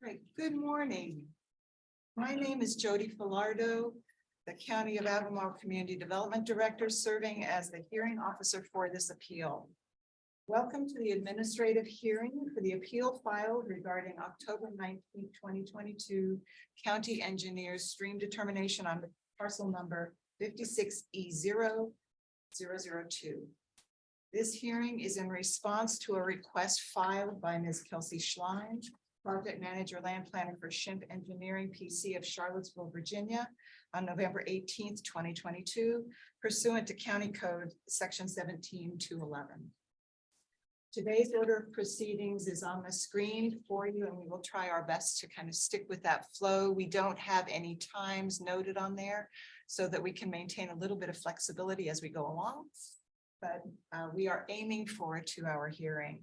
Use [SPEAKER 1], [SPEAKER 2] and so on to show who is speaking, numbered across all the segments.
[SPEAKER 1] Right. Good morning. My name is Jody Filardo, the County of Albemarle Community Development Director, serving as the hearing officer for this appeal. Welcome to the administrative hearing for the appeal filed regarding October 19, 2022 county engineer's stream determination on the parcel number 56E00002. This hearing is in response to a request filed by Ms. Kelsey Schlein, Project Manager Land Planner for Shimp Engineering PC of Charlottesville, Virginia, on November 18th, 2022, pursuant to County Code Section 17-211. Today's order of proceedings is on the screen for you, and we will try our best to kind of stick with that flow. We don't have any times noted on there so that we can maintain a little bit of flexibility as we go along, but we are aiming for a 2-hour hearing.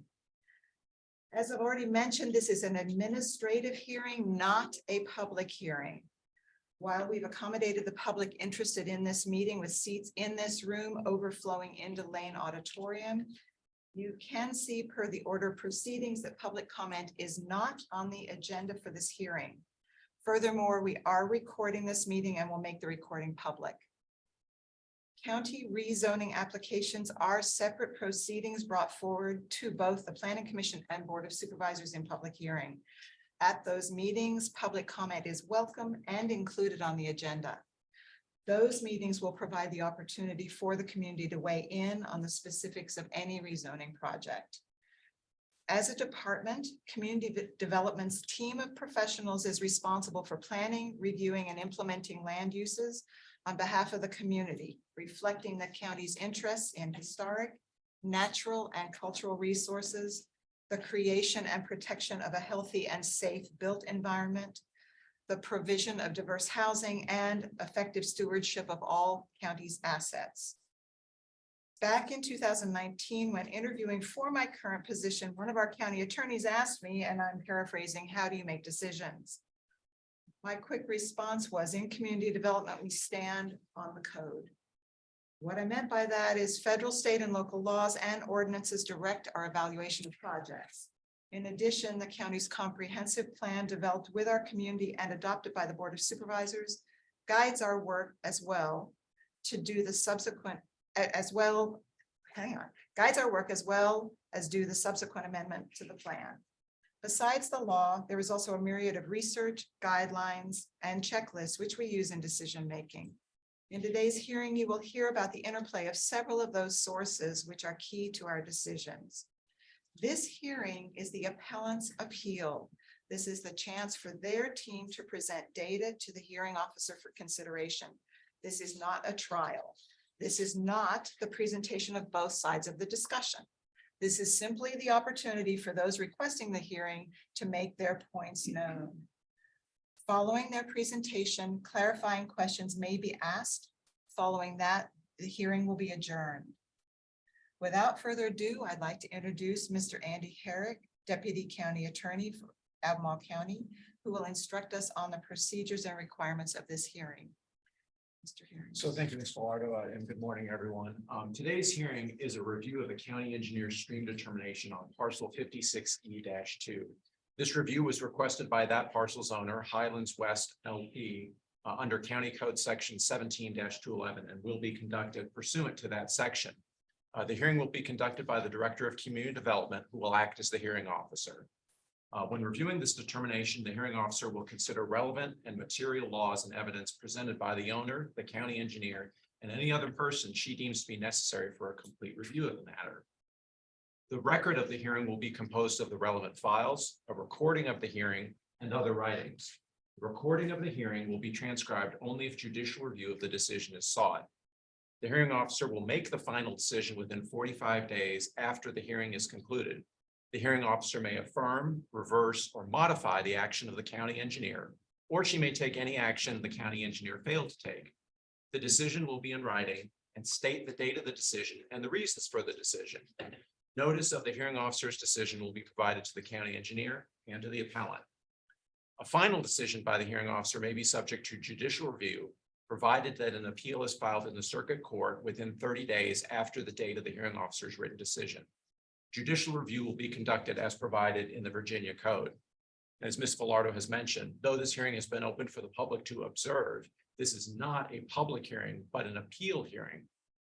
[SPEAKER 1] As I've already mentioned, this is an administrative hearing, not a public hearing. While we've accommodated the public interested in this meeting with seats in this room overflowing into Lane Auditorium, you can see per the order of proceedings that public comment is not on the agenda for this hearing. Furthermore, we are recording this meeting and will make the recording public. County rezoning applications are separate proceedings brought forward to both the Planning Commission and Board of Supervisors in public hearing. At those meetings, public comment is welcome and included on the agenda. Those meetings will provide the opportunity for the community to weigh in on the specifics of any rezoning project. As a department, Community Development's team of professionals is responsible for planning, reviewing, and implementing land uses on behalf of the community, reflecting the county's interests in historic, natural, and cultural resources, the creation and protection of a healthy and safe built environment, the provision of diverse housing, and effective stewardship of all county's assets. Back in 2019, when interviewing for my current position, one of our county attorneys asked me, and I'm paraphrasing, how do you make decisions? My quick response was, in community development, we stand on the code. What I meant by that is federal, state, and local laws and ordinances direct our evaluation of projects. In addition, the county's comprehensive plan developed with our community and adopted by the Board of Supervisors guides our work as well to do the subsequent, guides our work as well as do the subsequent amendment to the plan. Besides the law, there is also a myriad of research, guidelines, and checklists which we use in decision-making. In today's hearing, you will hear about the interplay of several of those sources which are key to our decisions. This hearing is the appellant's appeal. This is the chance for their team to present data to the hearing officer for consideration. This is not a trial. This is not the presentation of both sides of the discussion. This is simply the opportunity for those requesting the hearing to make their points known. Following their presentation, clarifying questions may be asked. Following that, the hearing will be adjourned. Without further ado, I'd like to introduce Mr. Andy Herrick, Deputy County Attorney for Albemarle County, who will instruct us on the procedures and requirements of this hearing. Mr. Herrick.
[SPEAKER 2] So thank you, Ms. Filardo, and good morning, everyone. Today's hearing is a review of the county engineer's stream determination on parcel 56E-2. This review was requested by that parcel's owner, Highlands West LP, under County Code Section 17-211, and will be conducted pursuant to that section. The hearing will be conducted by the Director of Community Development, who will act as the hearing officer. When reviewing this determination, the hearing officer will consider relevant and material laws and evidence presented by the owner, the county engineer, and any other person she deems to be necessary for a complete review of the matter. The record of the hearing will be composed of the relevant files, a recording of the hearing, and other writings. The recording of the hearing will be transcribed only if judicial review of the decision is sought. The hearing officer will make the final decision within 45 days after the hearing is concluded. The hearing officer may affirm, reverse, or modify the action of the county engineer, or she may take any action the county engineer failed to take. The decision will be in writing and state the date of the decision and the reasons for the decision. Notice of the hearing officer's decision will be provided to the county engineer and to the appellant. A final decision by the hearing officer may be subject to judicial review, provided that an appeal is filed in the circuit court within 30 days after the date of the hearing officer's written decision. Judicial review will be conducted as provided in the Virginia Code. As Ms. Velardo has mentioned, though this hearing has been open for the public to observe, this is not a public hearing, but an appeal hearing.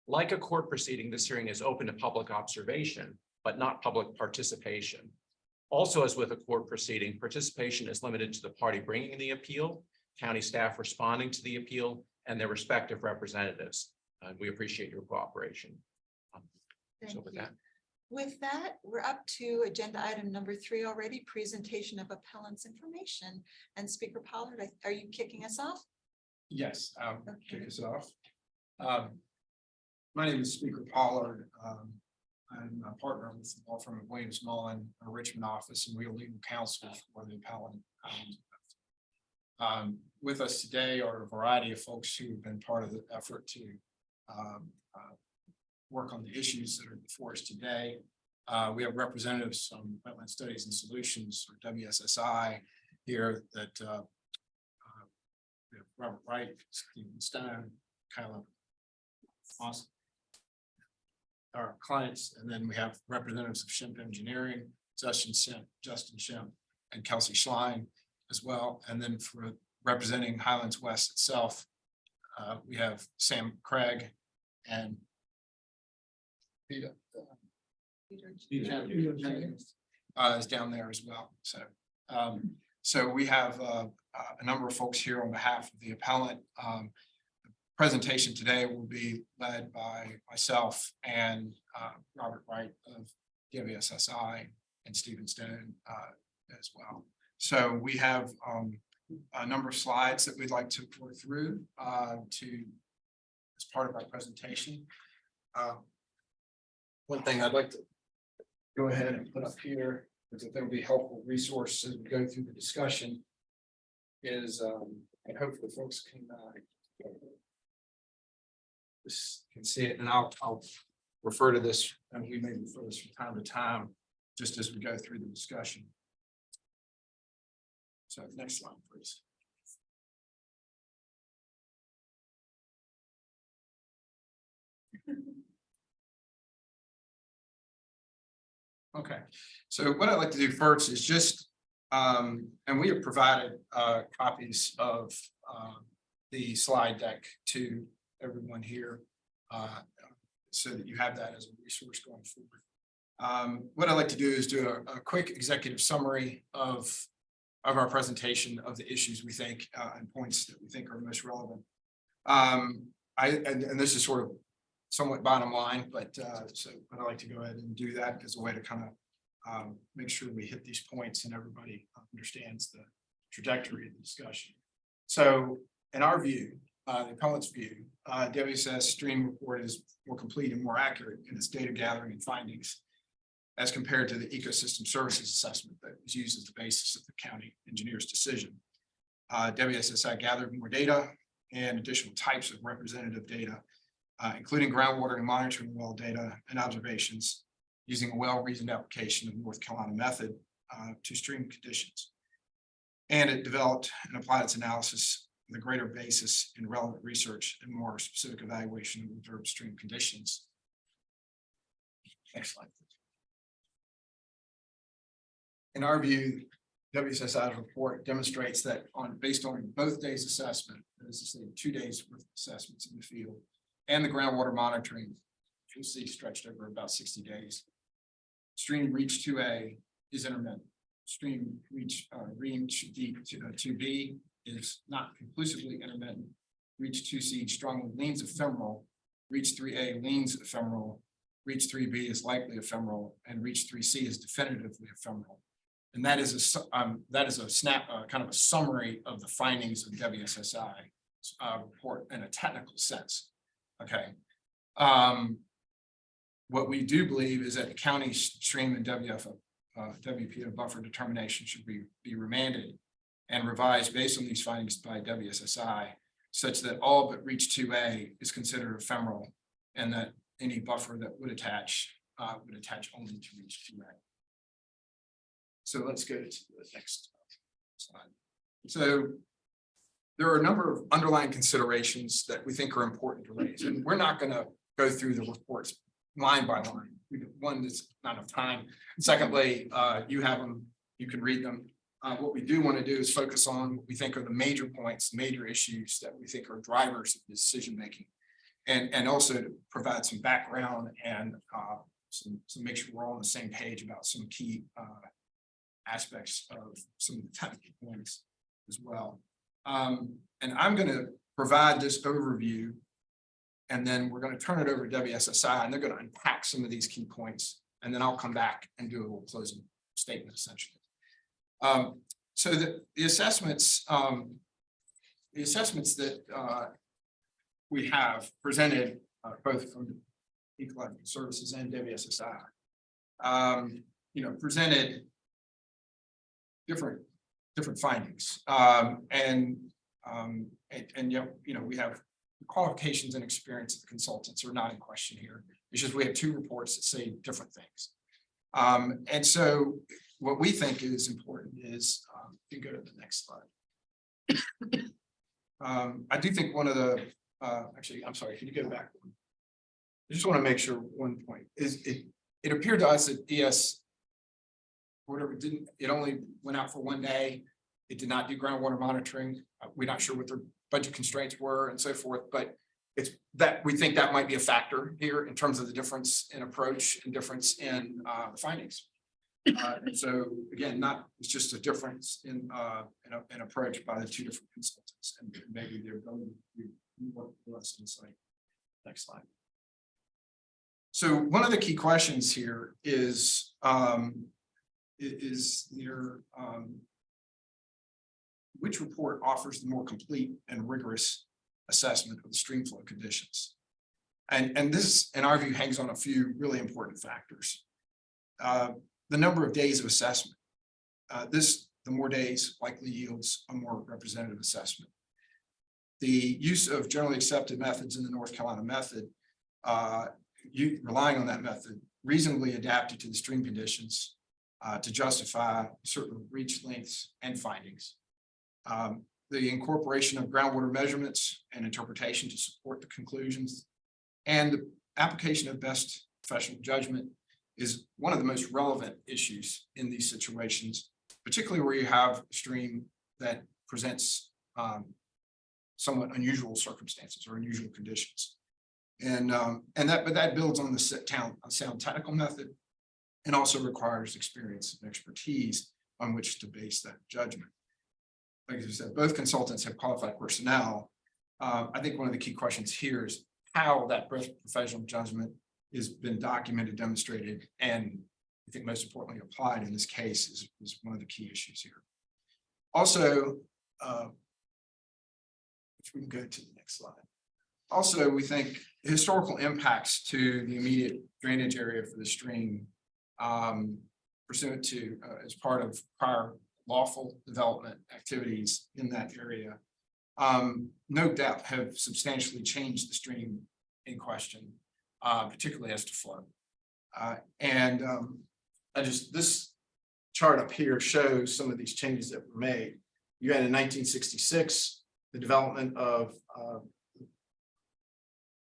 [SPEAKER 2] Like a court proceeding, this hearing is open to public observation, but not public participation. Also, as with a court proceeding, participation is limited to the party bringing the appeal, county staff responding to the appeal, and their respective representatives. We appreciate your cooperation.
[SPEAKER 1] Thank
[SPEAKER 2] So with
[SPEAKER 1] you.
[SPEAKER 2] that,
[SPEAKER 1] With that, we're up to agenda item number 3 already, presentation of appellant's information. And Speaker Pollard, are you kicking us off?
[SPEAKER 3] Yes, I'll
[SPEAKER 1] Okay.
[SPEAKER 3] kick us off. My name is Speaker Pollard. I'm a partner with the law firm of Williams Mullen, our Richmond office, and we are legal counsel for the appellant. With us today are a variety of folks who have been part of the effort to work on the issues that are before us today. We have representatives from Wetland Studies and Solutions, or WSSI, here that we have Robert Wright, Stephen Stone, Kyla Moss, our clients, and then we have representatives of Shimp Engineering, Justin Shimp, and Kelsey Schlein as well. And then for representing Highlands West itself, we have Sam Craig and Peter Jenkins is down there as well. So we have a number of folks here on behalf of the appellant. Presentation today will be led by myself and Robert Wright of WSSI and Stephen Stone as well. So we have a number of slides that we'd like to work through as part of our presentation. One thing I'd like to go ahead and put up here, because I think will be a helpful resource as we go through the discussion, is and hopefully folks can see it, and I'll refer to this, and we may refer to this from time to time, just as we go through the discussion. So next slide, please. Okay, so what I'd like to do first is just, and we have provided copies of the slide deck to everyone here, so that you have that as a resource going forward. What I'd like to do is do a quick executive summary of our presentation of the issues we think and points that we think are most relevant. And this is sort of somewhat bottom line, but so I'd like to go ahead and do that as a way to kind of make sure we hit these points and everybody understands the trajectory of the discussion. So in our view, the appellant's view, WSS stream report is more complete and more accurate in its data gathering and findings as compared to the ecosystem services assessment that was used as the basis of the county engineer's decision. WSSI gathered more data and additional types of representative data, including groundwater and monitoring well data and observations using a well-reasoned application of North Carolina method to stream conditions. And it developed and applied its analysis with a greater basis in relevant research and more specific evaluation of observed stream conditions. Next slide. In our view, WSSI's report demonstrates that based on both days assessment, that is to say 2 days worth of assessments in the field, and the groundwater monitoring, you'll see stretched over about 60 days. Stream reach 2A is intermittent. Stream reach deep 2B is not conclusively intermittent. Reach 2C strongly leans ephemeral. Reach 3A leans ephemeral. Reach 3B is likely ephemeral, and reach 3C is definitively ephemeral. And that is a snap, kind of a summary of the findings of WSSI report in a technical sense. Okay. What we do believe is that the county stream and WPO buffer determination should be remanded and revised based on these findings by WSSI, such that all but reach 2A is considered ephemeral, and that any buffer that would attach only to reach 2A. So let's go to the next slide. So there are a number of underlying considerations that we think are important to raise, and we're not going to go through the reports line by line. One, there's not enough time. Secondly, you have them, you can read them. What we do want to do is focus on what we think are the major points, major issues that we think are drivers of decision making. And also to provide some background and some make sure we're all on the same page about some key aspects of some of the technical points as well. And I'm going to provide this overview, and then we're going to turn it over to WSSI, and they're going to unpack some of these key points, and then I'll come back and do a little closing statement essentially. So the assessments that we have presented both from Ecological Services and WSSI, presented different findings, and we have qualifications and experience of the consultants are not in question here. It's just we have two reports that say different things, and so what we think is important is you can go to the next slide. I do think one of the actually, I'm sorry, can you go back? I just want to make sure one point is it appeared to us that ES whatever it only went out for one day. It did not do groundwater monitoring. We're not sure what their budget constraints were and so forth, but it's that we think that might be a factor here in terms of the difference in approach and difference in the findings. And so again, it's just a difference in approach by the two different consultants, and maybe they're going to do more less insight. Next slide. So one of the key questions here is your which report offers the more complete and rigorous assessment of the stream flow conditions, and this, in our view, hangs on a few really important factors. The number of days of assessment. The more days likely yields a more representative assessment. The use of generally accepted methods in the North Carolina method, relying on that method, reasonably adapted to the stream conditions to justify certain reach lengths and findings. The incorporation of groundwater measurements and interpretation to support the conclusions, and the application of best professional judgment is one of the most relevant issues in these situations, particularly where you have a stream that presents somewhat unusual circumstances or unusual conditions. But that builds on the sound technical method, and also requires experience and expertise on which to base that judgment. Like I said, both consultants have qualified personnel. I think one of the key questions here is how that professional judgment has been documented, demonstrated, and I think most importantly applied in this case is one of the key issues here. Also, if we can go to the next slide. Also, we think historical impacts to the immediate drainage area for the stream pursuant to as part of prior lawful development activities in that area, no doubt have substantially changed the stream in question, particularly as to flow. This chart up here shows some of these changes that were made. You had in 1966, the development of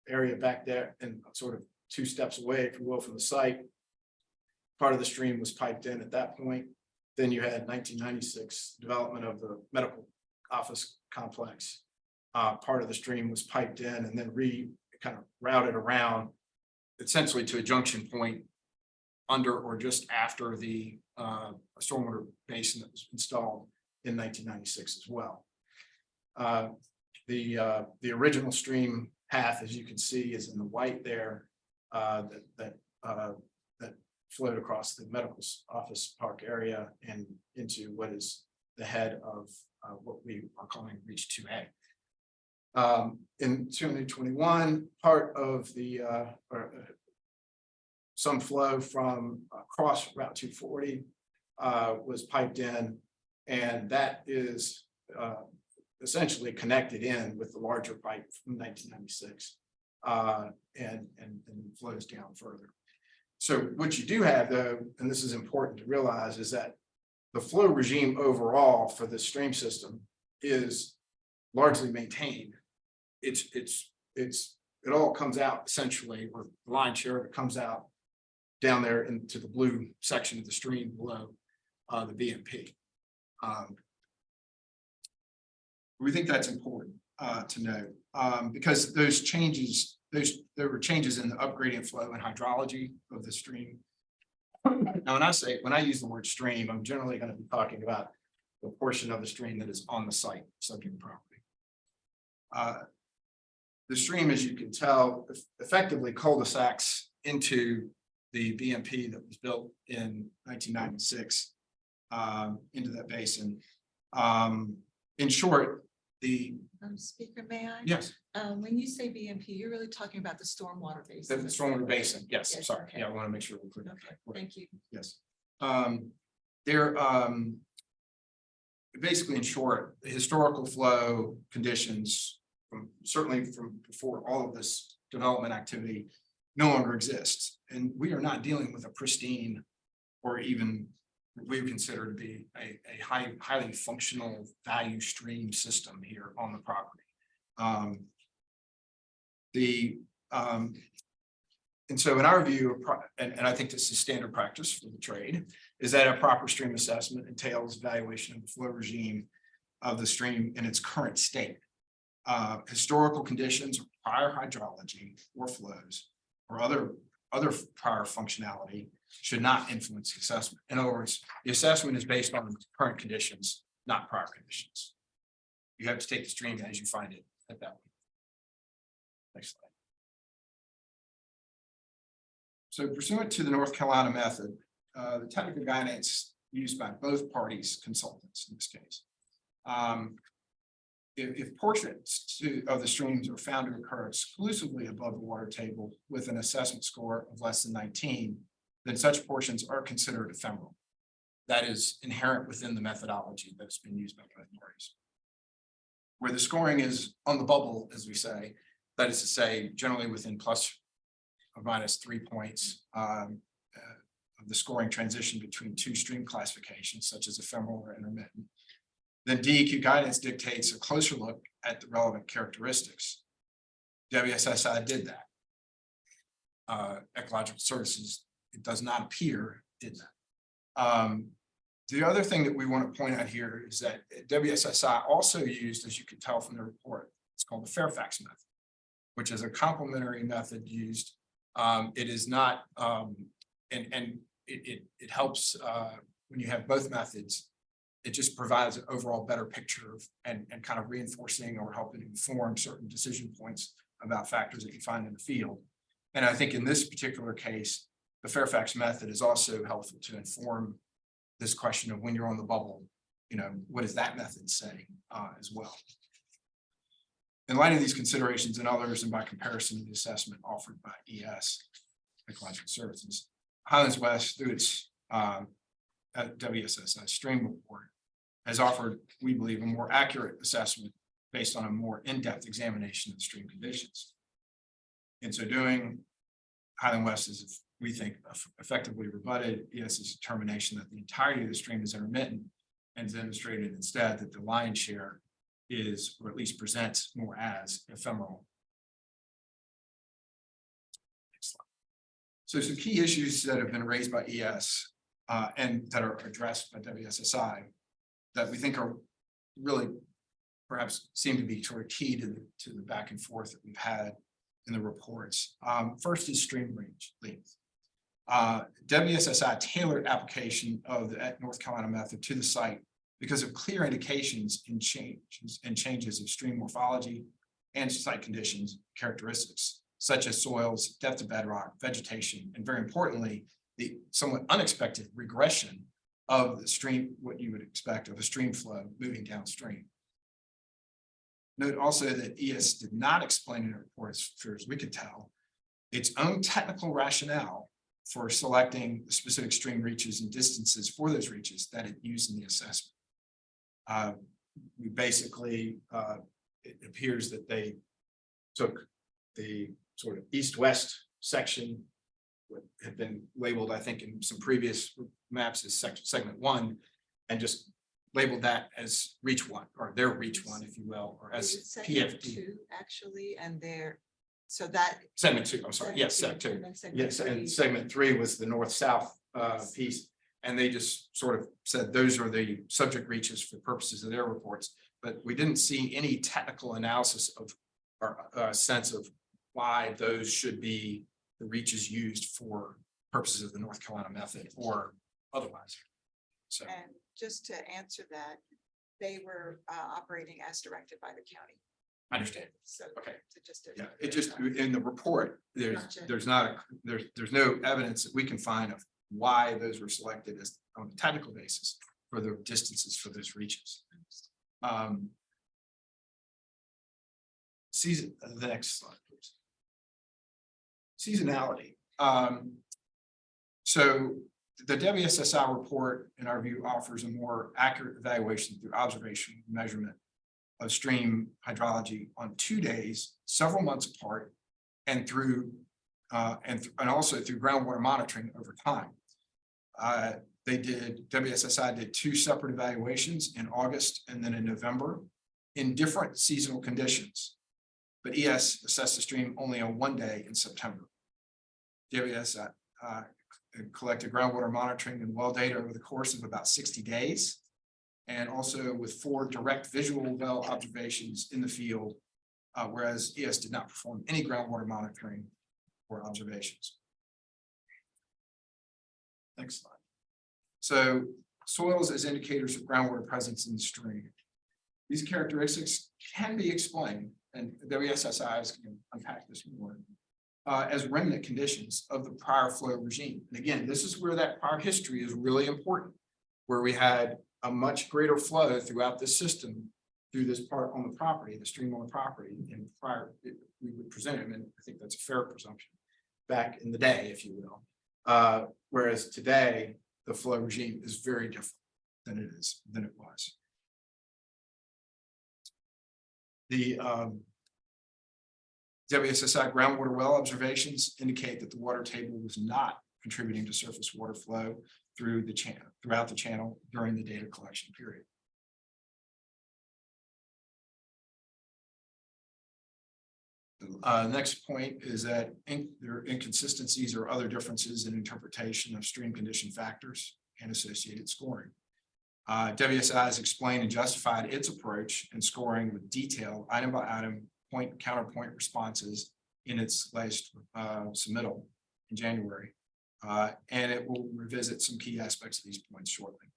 [SPEAKER 3] area back there and sort of 2 steps away, if you will, from the site. Part of the stream was piped in at that point. Then you had 1996 development of the medical office complex. Part of the stream was piped in and then kind of routed around essentially to a junction point under or just after the stormwater basin that was installed in 1996 as well. The original stream path, as you can see, is in the white there, that flowed across the medical office park area and into what is the head of what we are calling Reach 2A. In 2021, part of the some flow from across Route 240 was piped in, and that is essentially connected in with the larger pipe from 1996 and flows down further. So what you do have, though, and this is important to realize, is that the flow regime overall for the stream system is largely maintained. It all comes out essentially, or the lion's share of it comes out down there into the blue section of the stream below the BMP. We think that's important to note because those changes, there were changes in the upgradient flow and hydrology of the stream. Now, when I use the word stream, I'm generally going to be talking about the portion of the stream that is on the site subject property. The stream, as you can tell, effectively cul-de-sacs into the BMP that was built in 1996 into that basin. In short,
[SPEAKER 1] Speaker, may I?
[SPEAKER 3] yes,
[SPEAKER 1] When you say BMP, you're really talking about the stormwater basin.
[SPEAKER 3] the stormwater basin. Yes,
[SPEAKER 1] Yes,
[SPEAKER 3] sorry.
[SPEAKER 1] okay.
[SPEAKER 3] Yeah, I want to make sure we're clear.
[SPEAKER 1] Okay, thank you.
[SPEAKER 3] Yes. They're basically, in short, the historical flow conditions certainly from before all of this development activity no longer exists. And we are not dealing with a pristine or even what we would consider to be a highly functional value stream system here on the property. And so in our view, and I think this is standard practice for the trade, is that a proper stream assessment entails evaluation of the flow regime of the stream in its current state. Historical conditions, prior hydrology or flows, or other prior functionality should not influence the assessment. In other words, the assessment is based on current conditions, not prior conditions. You have to take the stream as you find it at that point. Next slide. So pursuant to the North Carolina method, the technical guidance used by both parties consultants in this case. If portions of the streams are found to occur exclusively above the water table with an assessment score of less than 19, then such portions are considered ephemeral. That is inherent within the methodology that's been used by both parties. Where the scoring is on the bubble, as we say, that is to say, generally within plus or minus 3 points of the scoring transition between two stream classifications, such as ephemeral or intermittent. Then DEQ guidance dictates a closer look at the relevant characteristics. WSSI did that. Ecological Services, it does not appear, did that. The other thing that we want to point out here is that WSSI also used, as you can tell from the report, it's called the Fairfax method, which is a complementary method used. It is not, and it helps when you have both methods. It just provides an overall better picture of and kind of reinforcing or helping inform certain decision points about factors that you find in the field. And I think in this particular case, the Fairfax method is also helpful to inform this question of when you're on the bubble, what does that method say as well? In light of these considerations and others, and by comparison to the assessment offered by ES, Ecological Services, Highlands West, through its WSSI stream report, has offered, we believe, a more accurate assessment based on a more in-depth examination of the stream conditions. In so doing, Highland West is, we think, effectively rebutted ES's determination that the entirety of the stream is intermittent, and demonstrated instead that the lion's share is, or at least presents more as ephemeral. Next slide. So some key issues that have been raised by ES and that are addressed by WSSI that we think are really perhaps seem to be sort of key to the back and forth that we've had in the reports. First is stream range length. WSSI tailored application of the North Carolina method to the site because of clear indications in changes of stream morphology and site conditions characteristics, such as soils, depth of bedrock, vegetation, and very importantly, the somewhat unexpected regression of the stream, what you would expect of a stream flow moving downstream. Note also that ES did not explain in the report, as far as we could tell, its own technical rationale for selecting the specific stream reaches and distances for those reaches that it used in the assessment. We basically, it appears that they took the sort of east-west section, what had been labeled, I think, in some previous maps as segment 1, and just labeled that as reach 1, or their reach 1, if you will, or as PFD.
[SPEAKER 1] 2, actually, and there, so that.
[SPEAKER 3] Segment 2, I'm sorry, yes, segment 2. Yes, and segment 3 was the north-south piece. And they just sort of said those are the subject reaches for purposes of their reports. But we didn't see any technical analysis of or sense of why those should be the reaches used for purposes of the North Carolina method or otherwise. So,
[SPEAKER 1] And just to answer that, they were operating as directed by the county.
[SPEAKER 3] I understand.
[SPEAKER 1] So.
[SPEAKER 3] Okay.
[SPEAKER 1] to just.
[SPEAKER 3] Yeah, it just, in the report,
[SPEAKER 1] Gotcha.
[SPEAKER 3] there's no evidence that we can find of why those were selected as on a technical basis for the distances for those reaches. The next slide, please. Seasonality. So the WSSI report, in our view, offers a more accurate evaluation through observation measurement of stream hydrology on 2 days, several months apart, and through and also through groundwater monitoring over time. WSSI did 2 separate evaluations in August and then in November in different seasonal conditions. But ES assessed the stream only on 1 day in September. WSSI collected groundwater monitoring and well data over the course of about 60 days. And also with 4 direct visual well observations in the field, whereas ES did not perform any groundwater monitoring or observations. Next slide. So soils as indicators of groundwater presence in the stream. These characteristics can be explained, and WSSI is going to unpack this more, as remnant conditions of the prior flow regime. And again, this is where that prior history is really important, where we had a much greater flow throughout the system through this part on the property, the stream on the property, and prior, we would presume, and I think that's a fair presumption, back in the day, if you will. Whereas today, the flow regime is very different than it was. The WSSI groundwater well observations indicate that the water table was not contributing to surface water flow throughout the channel during the data collection period. Next point is that there are inconsistencies or other differences in interpretation of stream condition factors and associated scoring. WSI has explained and justified its approach in scoring with detailed item by item point counterpoint responses in its latest submittal in January. And it will revisit some key aspects of these points shortly.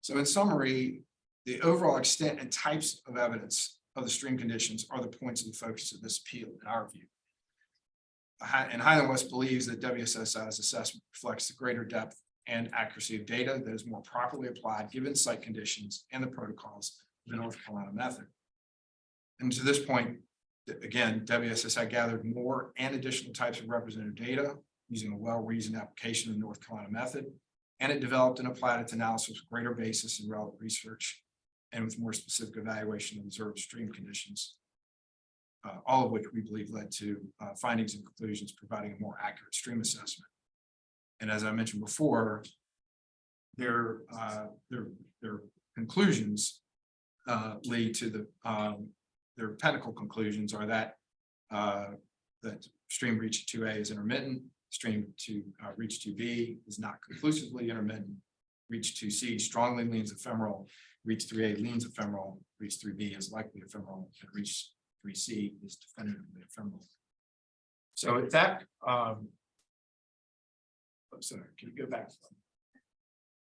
[SPEAKER 3] So in summary, the overall extent and types of evidence of the stream conditions are the points of the focus of this appeal in our view. And Highland West believes that WSSI's assessment reflects the greater depth and accuracy of data that is more properly applied given site conditions and the protocols of the North Carolina method. And to this point, again, WSSI gathered more and additional types of representative data using a well-reasoned application of the North Carolina method, and it developed and applied its analysis with greater basis in relevant research and with more specific evaluation of observed stream conditions, all of which we believe led to findings and conclusions providing a more accurate stream assessment. And as I mentioned before, their conclusions lead to their technical conclusions are that that stream reach 2A is intermittent, stream to reach 2B is not conclusively intermittent, reach 2C strongly leans ephemeral, reach 3A leans ephemeral, reach 3B is likely ephemeral, and reach 3C is definitively ephemeral. So with that, sorry, can you go back?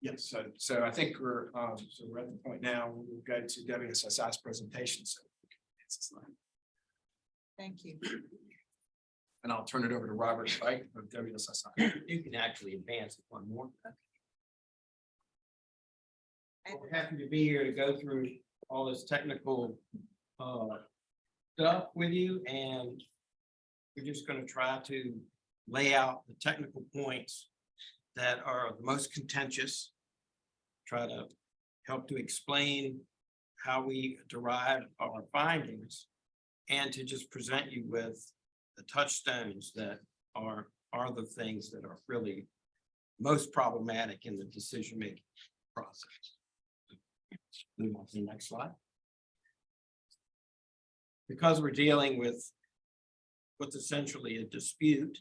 [SPEAKER 3] Yes, so I think we're at the point now. We'll go to WSSI's presentation. So
[SPEAKER 1] Thank you.
[SPEAKER 3] and I'll turn it over to Robert Fike of WSSI.
[SPEAKER 4] You can actually advance it one more. We're happy to be here to go through all this technical stuff with you, and we're just going to try to lay out the technical points that are the most contentious, try to help to explain how we derive our findings, and to just present you with the touchstones that are the things that are really most problematic in the decision-making process. Move on to the next slide. Because we're dealing with what's essentially a dispute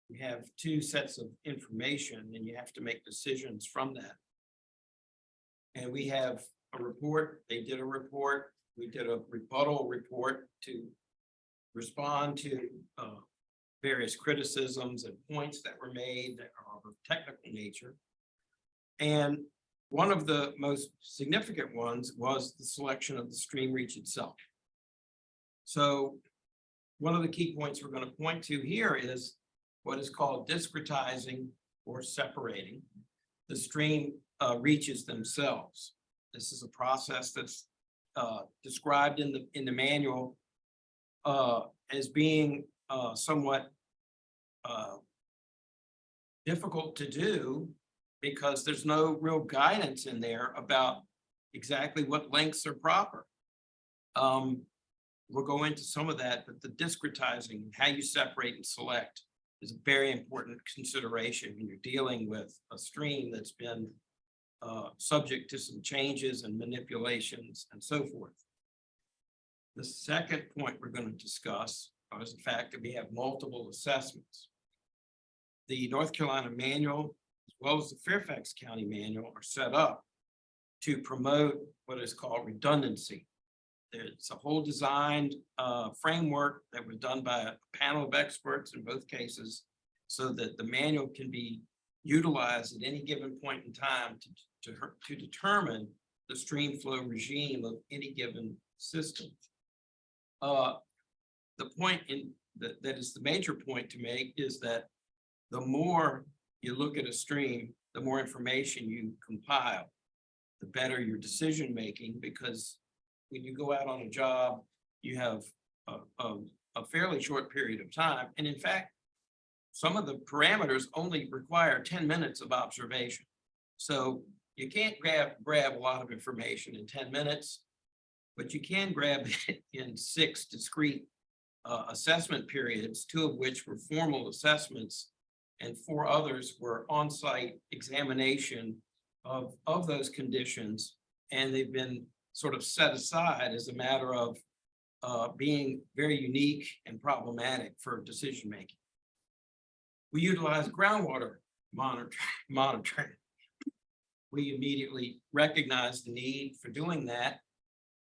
[SPEAKER 4] you have two sets of information and you have to make decisions from that. And we have a report, they did a report, we did a rebuttal report to respond to various criticisms and points that were made that are of a technical nature. And one of the most significant ones was the selection of the stream reach itself. So one of the key points we're going to point to here is what is called discretizing or separating the stream reaches themselves. This is a process that's described in the manual as being somewhat difficult to do because there's no real guidance in there about exactly what lengths are proper. We'll go into some of that, but the discretizing, how you separate and select is a very important consideration when you're dealing with a stream that's been subject to some changes and manipulations and so forth. The second point we're going to discuss is the fact that we have multiple assessments. The North Carolina manual, as well as the Fairfax County manual, are set up to promote what is called redundancy. There's a whole designed framework that was done by a panel of experts in both cases so that the manual can be utilized at any given point in time to determine the stream flow regime of any given system. The point that is the major point to make is that the more you look at a stream, the more information you compile, the better your decision making, because when you go out on a job, you have a fairly short period of time. And in fact, some of the parameters only require 10 minutes of observation. So you can't grab a lot of information in 10 minutes, but you can grab it in 6 discrete assessment periods, 2 of which were formal assessments and 4 others were on-site examination of those conditions. And they've been sort of set aside as a matter of being very unique and problematic for decision-making. We utilize groundwater monitoring. We immediately recognized the need for doing that.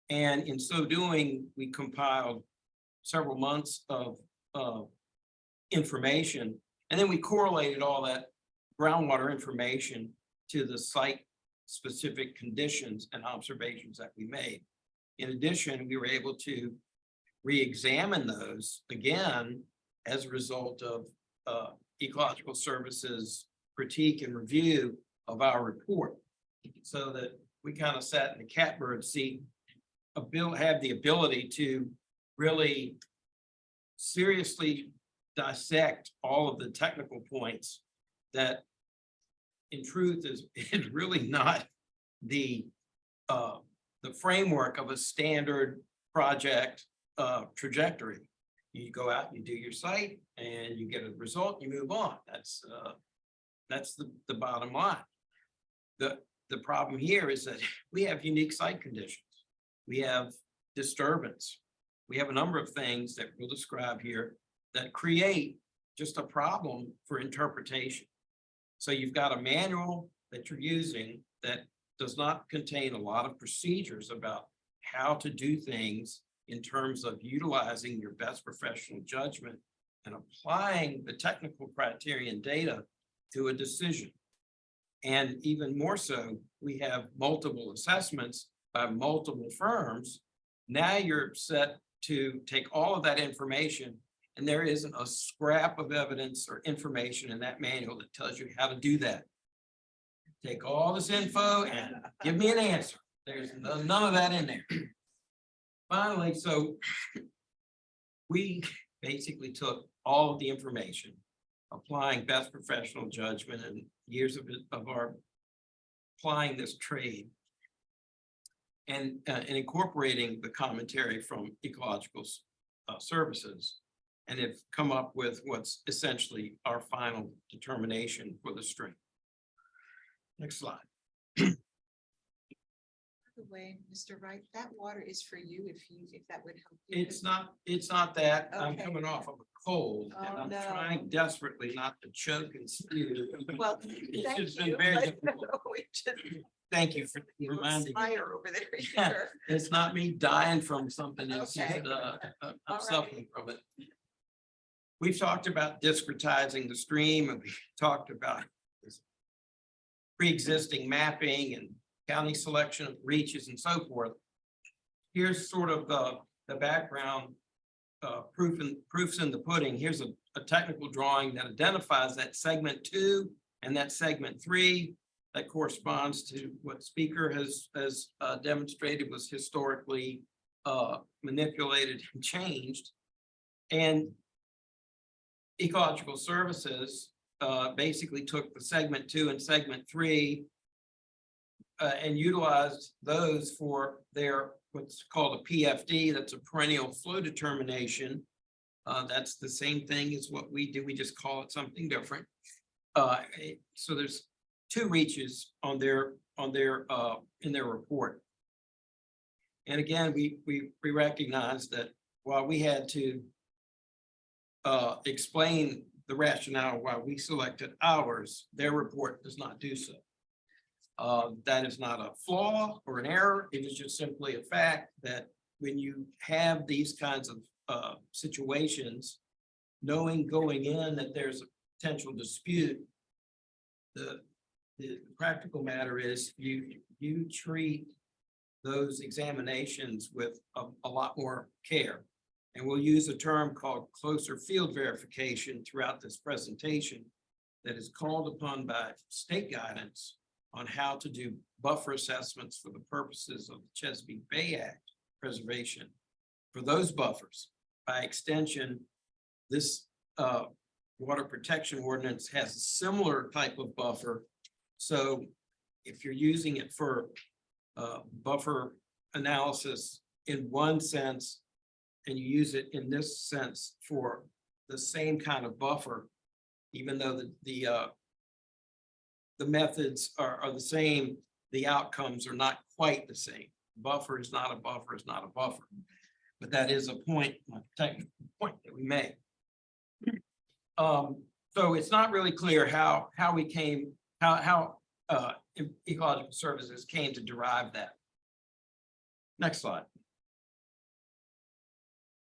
[SPEAKER 4] And in so doing, we compiled several months of information, and then we correlated all that groundwater information to the site-specific conditions and observations that we made. In addition, we were able to re-examine those again as a result of Ecological Services critique and review of our report, so that we kind of sat in the catbird seat, have the ability to really seriously dissect all of the technical points that in truth is really not the framework of a standard project trajectory. You go out, you do your site, and you get a result, you move on. That's the bottom line. The problem here is that we have unique site conditions. We have disturbance. We have a number of things that we'll describe here that create just a problem for interpretation. So you've got a manual that you're using that does not contain a lot of procedures about how to do things in terms of utilizing your best professional judgment and applying the technical criterion data to a decision. And even more so, we have multiple assessments by multiple firms. Now you're set to take all of that information, and there isn't a scrap of evidence or information in that manual that tells you how to do that. Take all this info and give me an answer. There's none of that in there. Finally, so we basically took all of the information, applying best professional judgment and years of our applying this trade, and incorporating the commentary from Ecological Services, and have come up with what's essentially our final determination for the stream. Next slide.
[SPEAKER 1] the way, Mr. Wright, that water is for you if that would help. you.
[SPEAKER 4] It's not that. I'm
[SPEAKER 1] Okay.
[SPEAKER 4] coming off of a cold and
[SPEAKER 1] Oh,
[SPEAKER 4] I'm
[SPEAKER 1] no.
[SPEAKER 4] trying desperately not to choke and spew.
[SPEAKER 1] Well,
[SPEAKER 4] It's
[SPEAKER 1] thank
[SPEAKER 4] just been
[SPEAKER 1] you.
[SPEAKER 4] very
[SPEAKER 1] but
[SPEAKER 4] difficult.
[SPEAKER 1] we just-
[SPEAKER 4] Thank you for
[SPEAKER 1] you
[SPEAKER 4] reminding me.
[SPEAKER 1] expire over there.
[SPEAKER 4] Yeah.
[SPEAKER 1] Sure.
[SPEAKER 4] It's not me dying from something else.
[SPEAKER 1] Okay.
[SPEAKER 4] I'm
[SPEAKER 1] All
[SPEAKER 4] suffering
[SPEAKER 1] right.
[SPEAKER 4] from it. We've talked about discretizing the stream and we talked about this pre-existing mapping and county selection of reaches and so forth. Here's sort of the background, proofs in the pudding. Here's a technical drawing that identifies that segment 2 and that segment 3 that corresponds to what speaker has demonstrated was historically manipulated and changed. And Ecological Services basically took the segment 2 and segment 3 and utilized those for their what's called a PFD. That's a perennial flow determination. That's the same thing as what we do. We just call it something different. So there's 2 reaches on their in their report. And again, we recognize that while we had to explain the rationale why we selected ours, their report does not do so. That is not a flaw or an error. It is just simply a fact that when you have these kinds of situations, knowing going in that there's a potential dispute, the practical matter is you treat those examinations with a lot more care. And we'll use a term called closer field verification throughout this presentation that is called upon by state guidance on how to do buffer assessments for the purposes of the Chesapeake Bay Act preservation for those buffers. By extension, this water protection ordinance has a similar type of buffer. So if you're using it for buffer analysis in one sense, and you use it in this sense for the same kind of buffer, even though the methods are the same, the outcomes are not quite the same. Buffer is not a buffer, is not a buffer. But that is a point, a technical point that we made. So it's not really clear how we came, how Ecological Services came to derive that. Next slide.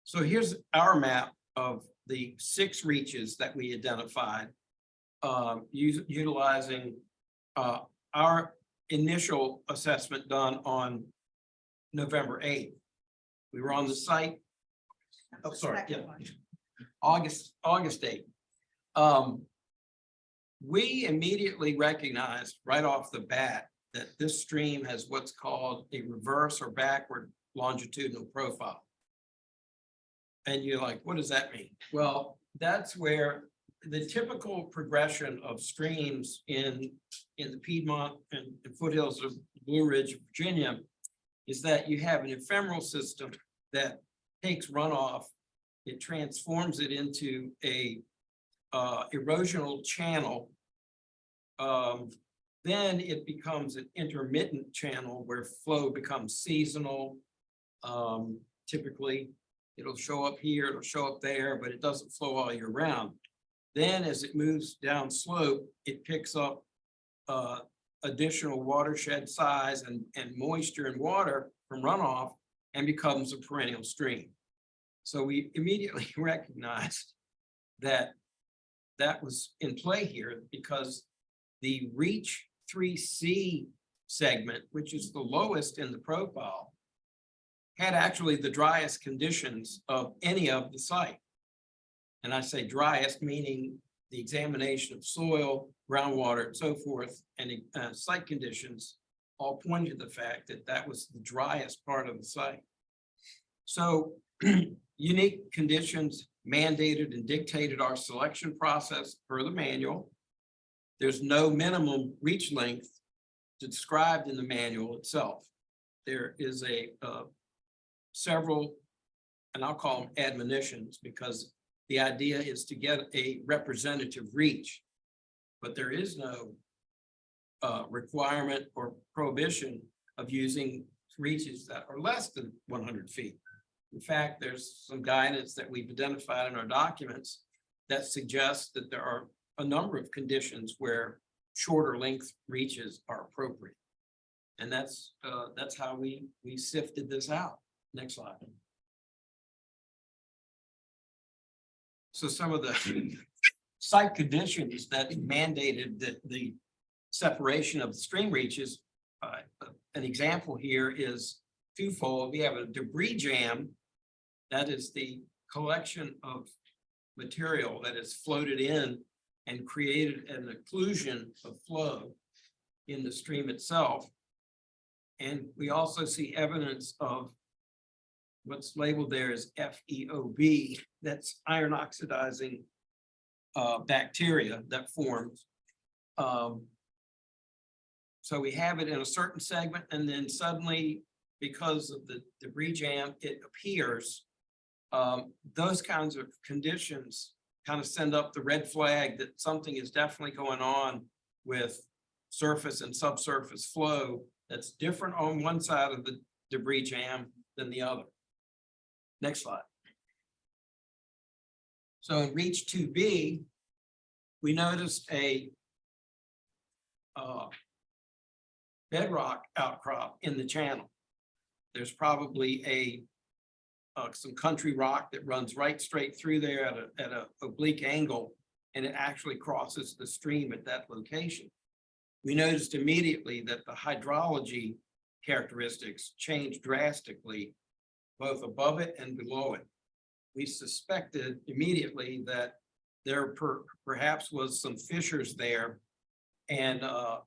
[SPEAKER 4] So here's our map of the 6 reaches that we identified, utilizing our initial assessment done on November 8th. We were on the site. Oh, sorry, yeah, August 8th. We immediately recognized right off the bat that this stream has what's called a reverse or backward longitudinal profile. And you're like, what does that mean? Well, that's where the typical progression of streams in the Piedmont and foothills of Blue Ridge, Virginia, is that you have an ephemeral system that takes runoff, it transforms it into a erosional channel. Then it becomes an intermittent channel where flow becomes seasonal. Typically, it'll show up here, it'll show up there, but it doesn't flow all year round. Then as it moves down slope, it picks up additional watershed size and moisture and water from runoff and becomes a perennial stream. So we immediately recognized that that was in play here because the Reach 3C segment, which is the lowest in the profile, had actually the driest conditions of any of the site. And I say driest, meaning the examination of soil, groundwater, and so forth, and site conditions all pointed to the fact that that was the driest part of the site. So unique conditions mandated and dictated our selection process per the manual. There's no minimum reach length described in the manual itself. There is several, and I'll call them admonitions, because the idea is to get a representative reach, but there is no requirement or prohibition of using reaches that are less than 100 feet. In fact, there's some guidance that we've identified in our documents that suggests that there are a number of conditions where shorter length reaches are appropriate. And that's how we sifted this out. Next slide. So some of the site conditions that mandated the separation of the stream reaches, an example here is twofold. We have a debris jam. That is the collection of material that is floated in and created an occlusion of flow in the stream itself. And we also see evidence of what's labeled there as FeOB, that's iron oxidizing bacteria that forms. So we have it in a certain segment, and then suddenly, because of the debris jam, it appears. Those kinds of conditions kind of send up the red flag that something is definitely going on with surface and subsurface flow that's different on one side of the debris jam than the other. Next slide. So in Reach 2B, we noticed a bedrock outcrop in the channel. There's probably some country rock that runs right straight through there at a oblique angle, and it actually crosses the stream at that location. We noticed immediately that the hydrology characteristics changed drastically, both above it and below it. We suspected immediately that there perhaps was some fissures there and a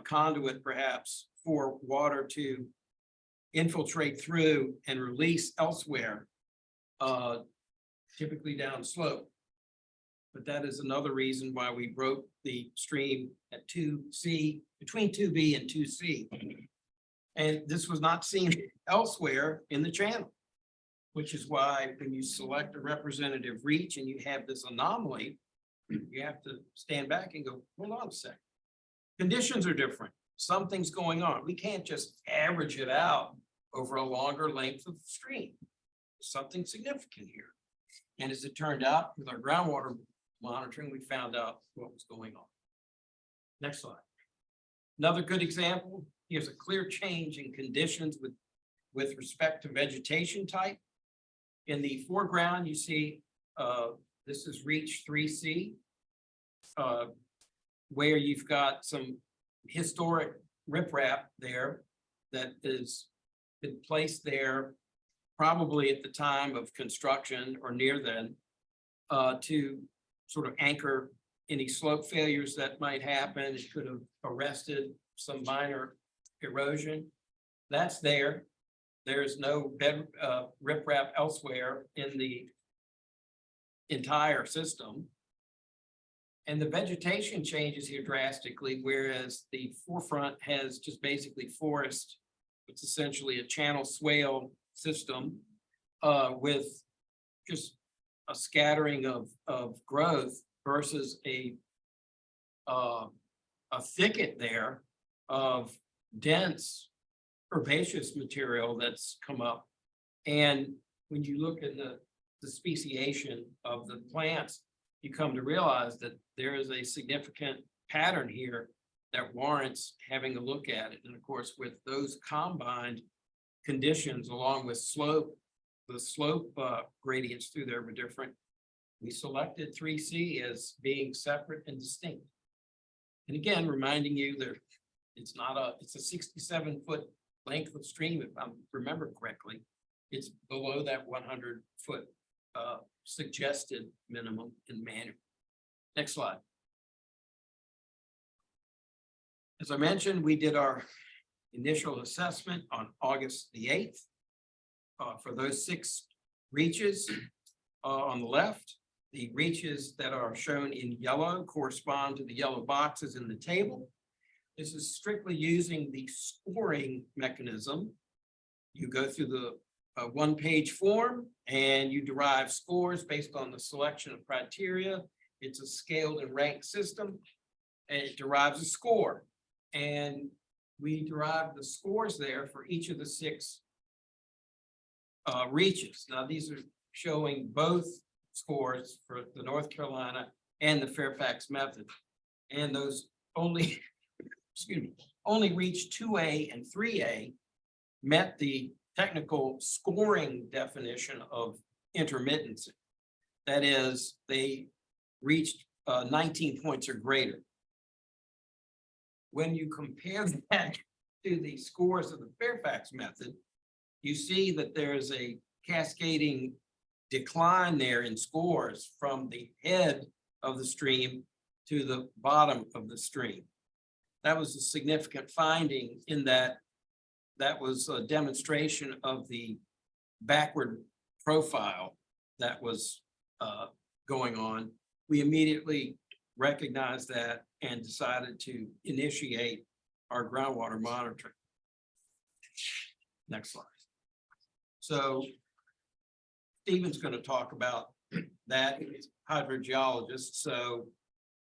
[SPEAKER 4] conduit perhaps for water to infiltrate through and release elsewhere, typically down slope. But that is another reason why we broke the stream at 2C, between 2B and 2C. And this was not seen elsewhere in the channel, which is why when you select a representative reach and you have this anomaly, you have to stand back and go, hold on a second. Conditions are different. Something's going on. We can't just average it out over a longer length of stream. There's something significant here. And as it turned out, with our groundwater monitoring, we found out what was going on. Next slide. Another good example, here's a clear change in conditions with respect to vegetation type. In the foreground, you see this is Reach 3C, where you've got some historic riprap there that is been placed there probably at the time of construction or near then to sort of anchor any slope failures that might happen. It could have arrested some minor erosion. That's there. There's no bed riprap elsewhere in the entire system. And the vegetation changes here drastically, whereas the forefront has just basically forest. It's essentially a channel swale system with just a scattering of growth versus a thicket there of dense herbaceous material that's come up. And when you look at the speciation of the plants, you come to realize that there is a significant pattern here that warrants having a look at it. And of course, with those combined conditions along with slope, the slope gradients through there were different. We selected 3C as being separate and distinct. And again, reminding you that it's a 67-foot length of stream, if I remember correctly. It's below that 100-foot suggested minimum in manual. Next slide. As I mentioned, we did our initial assessment on August the 8th for those 6 reaches on the left. The reaches that are shown in yellow correspond to the yellow boxes in the table. This is strictly using the scoring mechanism. You go through the one-page form and you derive scores based on the selection of criteria. It's a scaled and ranked system, and it derives a score. And we derived the scores there for each of the 6 reaches. Now, these are showing both scores for the North Carolina and the Fairfax method. And those only, excuse me, only reach 2A and 3A met the technical scoring definition of intermittency. That is, they reached 19 points or greater. When you compare that to the scores of the Fairfax method, you see that there's a cascading decline there in scores from the head of the stream to the bottom of the stream. That was a significant finding in that was a demonstration of the backward profile that was going on. We immediately recognized that and decided to initiate our groundwater monitoring. Next slide. So Stephen's going to talk about that. He's a hydrogeologist, so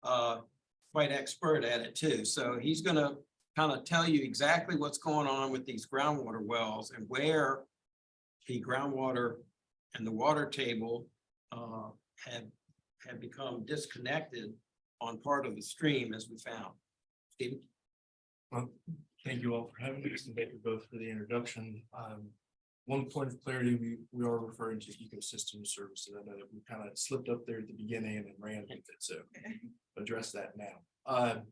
[SPEAKER 4] quite expert at it too. So he's going to kind of tell you exactly what's going on with these groundwater wells and where the groundwater and the water table had become disconnected on part of the stream, as we found. Stephen?
[SPEAKER 5] Well, thank you all for having me, and thank you both for the introduction. One point of clarity, we are referring to ecosystem services. I know that we kind of slipped up there at the beginning and then ran with it, so address that now.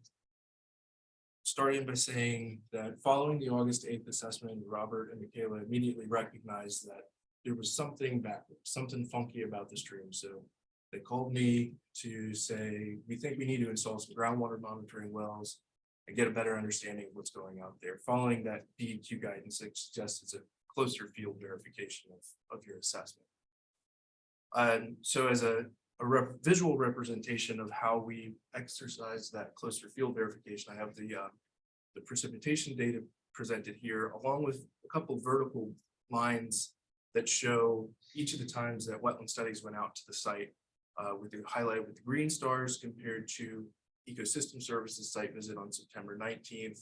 [SPEAKER 5] Starting by saying that following the August 8th assessment, Robert and Michaela immediately recognized that there was something backwards, something funky about the stream. So they called me to say, we think we need to install some groundwater monitoring wells and get a better understanding of what's going on there. Following that DEQ guidance, it suggests it's a closer field verification of your assessment. So as a visual representation of how we exercise that closer field verification, I have the precipitation data presented here, along with a couple of vertical lines that show each of the times that wetland studies went out to the site, with the highlighted with the green stars compared to ecosystem services site visit on September 19th.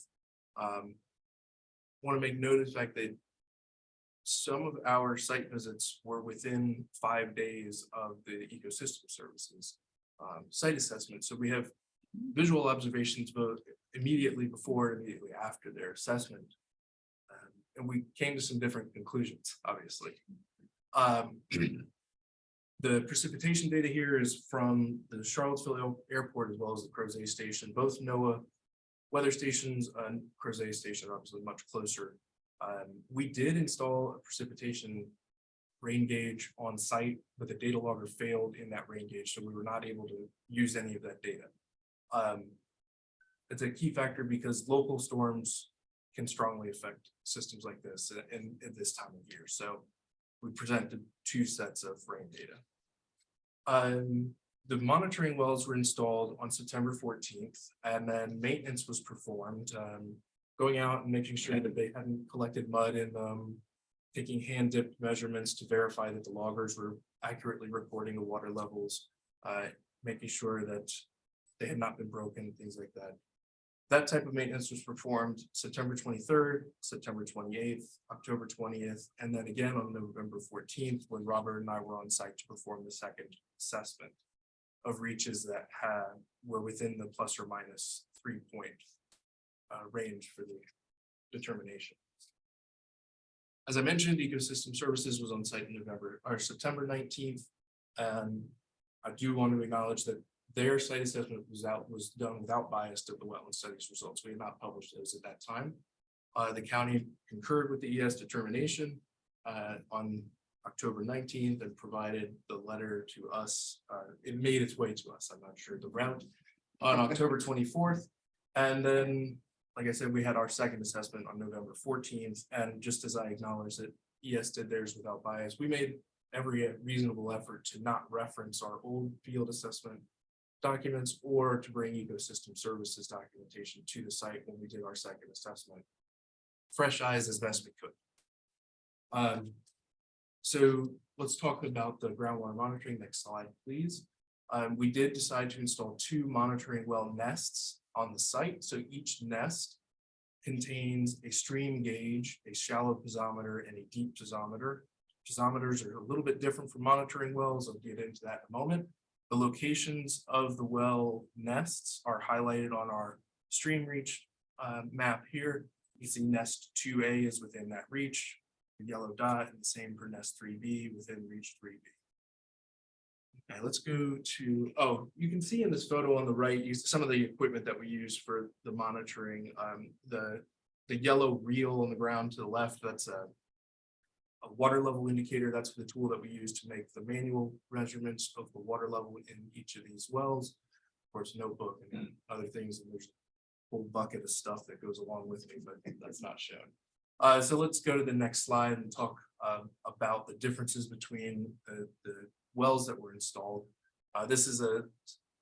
[SPEAKER 5] Want to make note of the fact that some of our site visits were within 5 days of the ecosystem services site assessment. So we have visual observations both immediately before and immediately after their assessment. And we came to some different conclusions, obviously. The precipitation data here is from the Charlottesville Airport as well as the Crozet Station. Both NOAA weather stations and Crozet Station are obviously much closer. We did install a precipitation rain gauge on site, but the data logger failed in that rain gauge, so we were not able to use any of that data. It's a key factor because local storms can strongly affect systems like this in this time of year. So we presented 2 sets of rain data. The monitoring wells were installed on September 14th, and then maintenance was performed, going out and making sure that they hadn't collected mud in them, taking hand dipped measurements to verify that the loggers were accurately reporting the water levels, making sure that they had not been broken, things like that. That type of maintenance was performed September 23rd, September 28th, October 20th, and then again on November 14th, when Robert and I were on site to perform the second assessment of reaches that were within the plus or minus 3 point range for the determination. As I mentioned, Ecosystem Services was on site in September 19th. And I do want to acknowledge that their site assessment was done without bias to the wetland studies results. We had not published those at that time. The county concurred with the ES determination on October 19th and provided the letter to us. It made its way to us, I'm not sure the route, on October 24th. And then, like I said, we had our second assessment on November 14th. And just as I acknowledged that ES did theirs without bias, we made every reasonable effort to not reference our old field assessment documents or to bring ecosystem services documentation to the site when we did our second assessment. Fresh eyes as best we could. So let's talk about the groundwater monitoring. Next slide, please. We did decide to install 2 monitoring well nests on the site. So each nest contains a stream gauge, a shallow piezometer, and a deep piezometer. Piezometers are a little bit different from monitoring wells. I'll get into that in a moment. The locations of the well nests are highlighted on our stream reach map here. You see nest 2A is within that reach, the yellow dot, and the same for nest 3B within reach 3B. Okay, let's go to, oh, you can see in this photo on the right, some of the equipment that we use for the monitoring. The yellow reel on the ground to the left, that's a water level indicator. That's the tool that we use to make the manual measurements of the water level in each of these wells. Of course, notebook and other things, and there's a whole bucket of stuff that goes along with me, but that's not shown. So let's go to the next slide and talk about the differences between the wells that were installed. This is a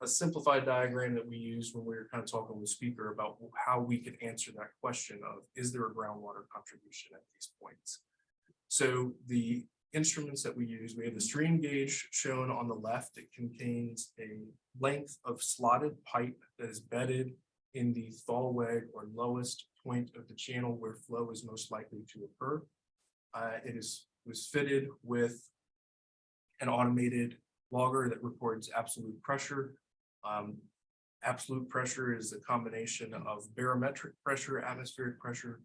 [SPEAKER 5] simplified diagram that we used when we were kind of talking with speaker about how we could answer that question of, is there a groundwater contribution at these points? So the instruments that we use, we have the stream gauge shown on the left. It contains a length of slotted pipe that is bedded in the thaw weg or lowest point of the channel where flow is most likely to occur. It was fitted with an automated logger that records absolute pressure. Absolute pressure is a combination of barometric pressure, atmospheric pressure,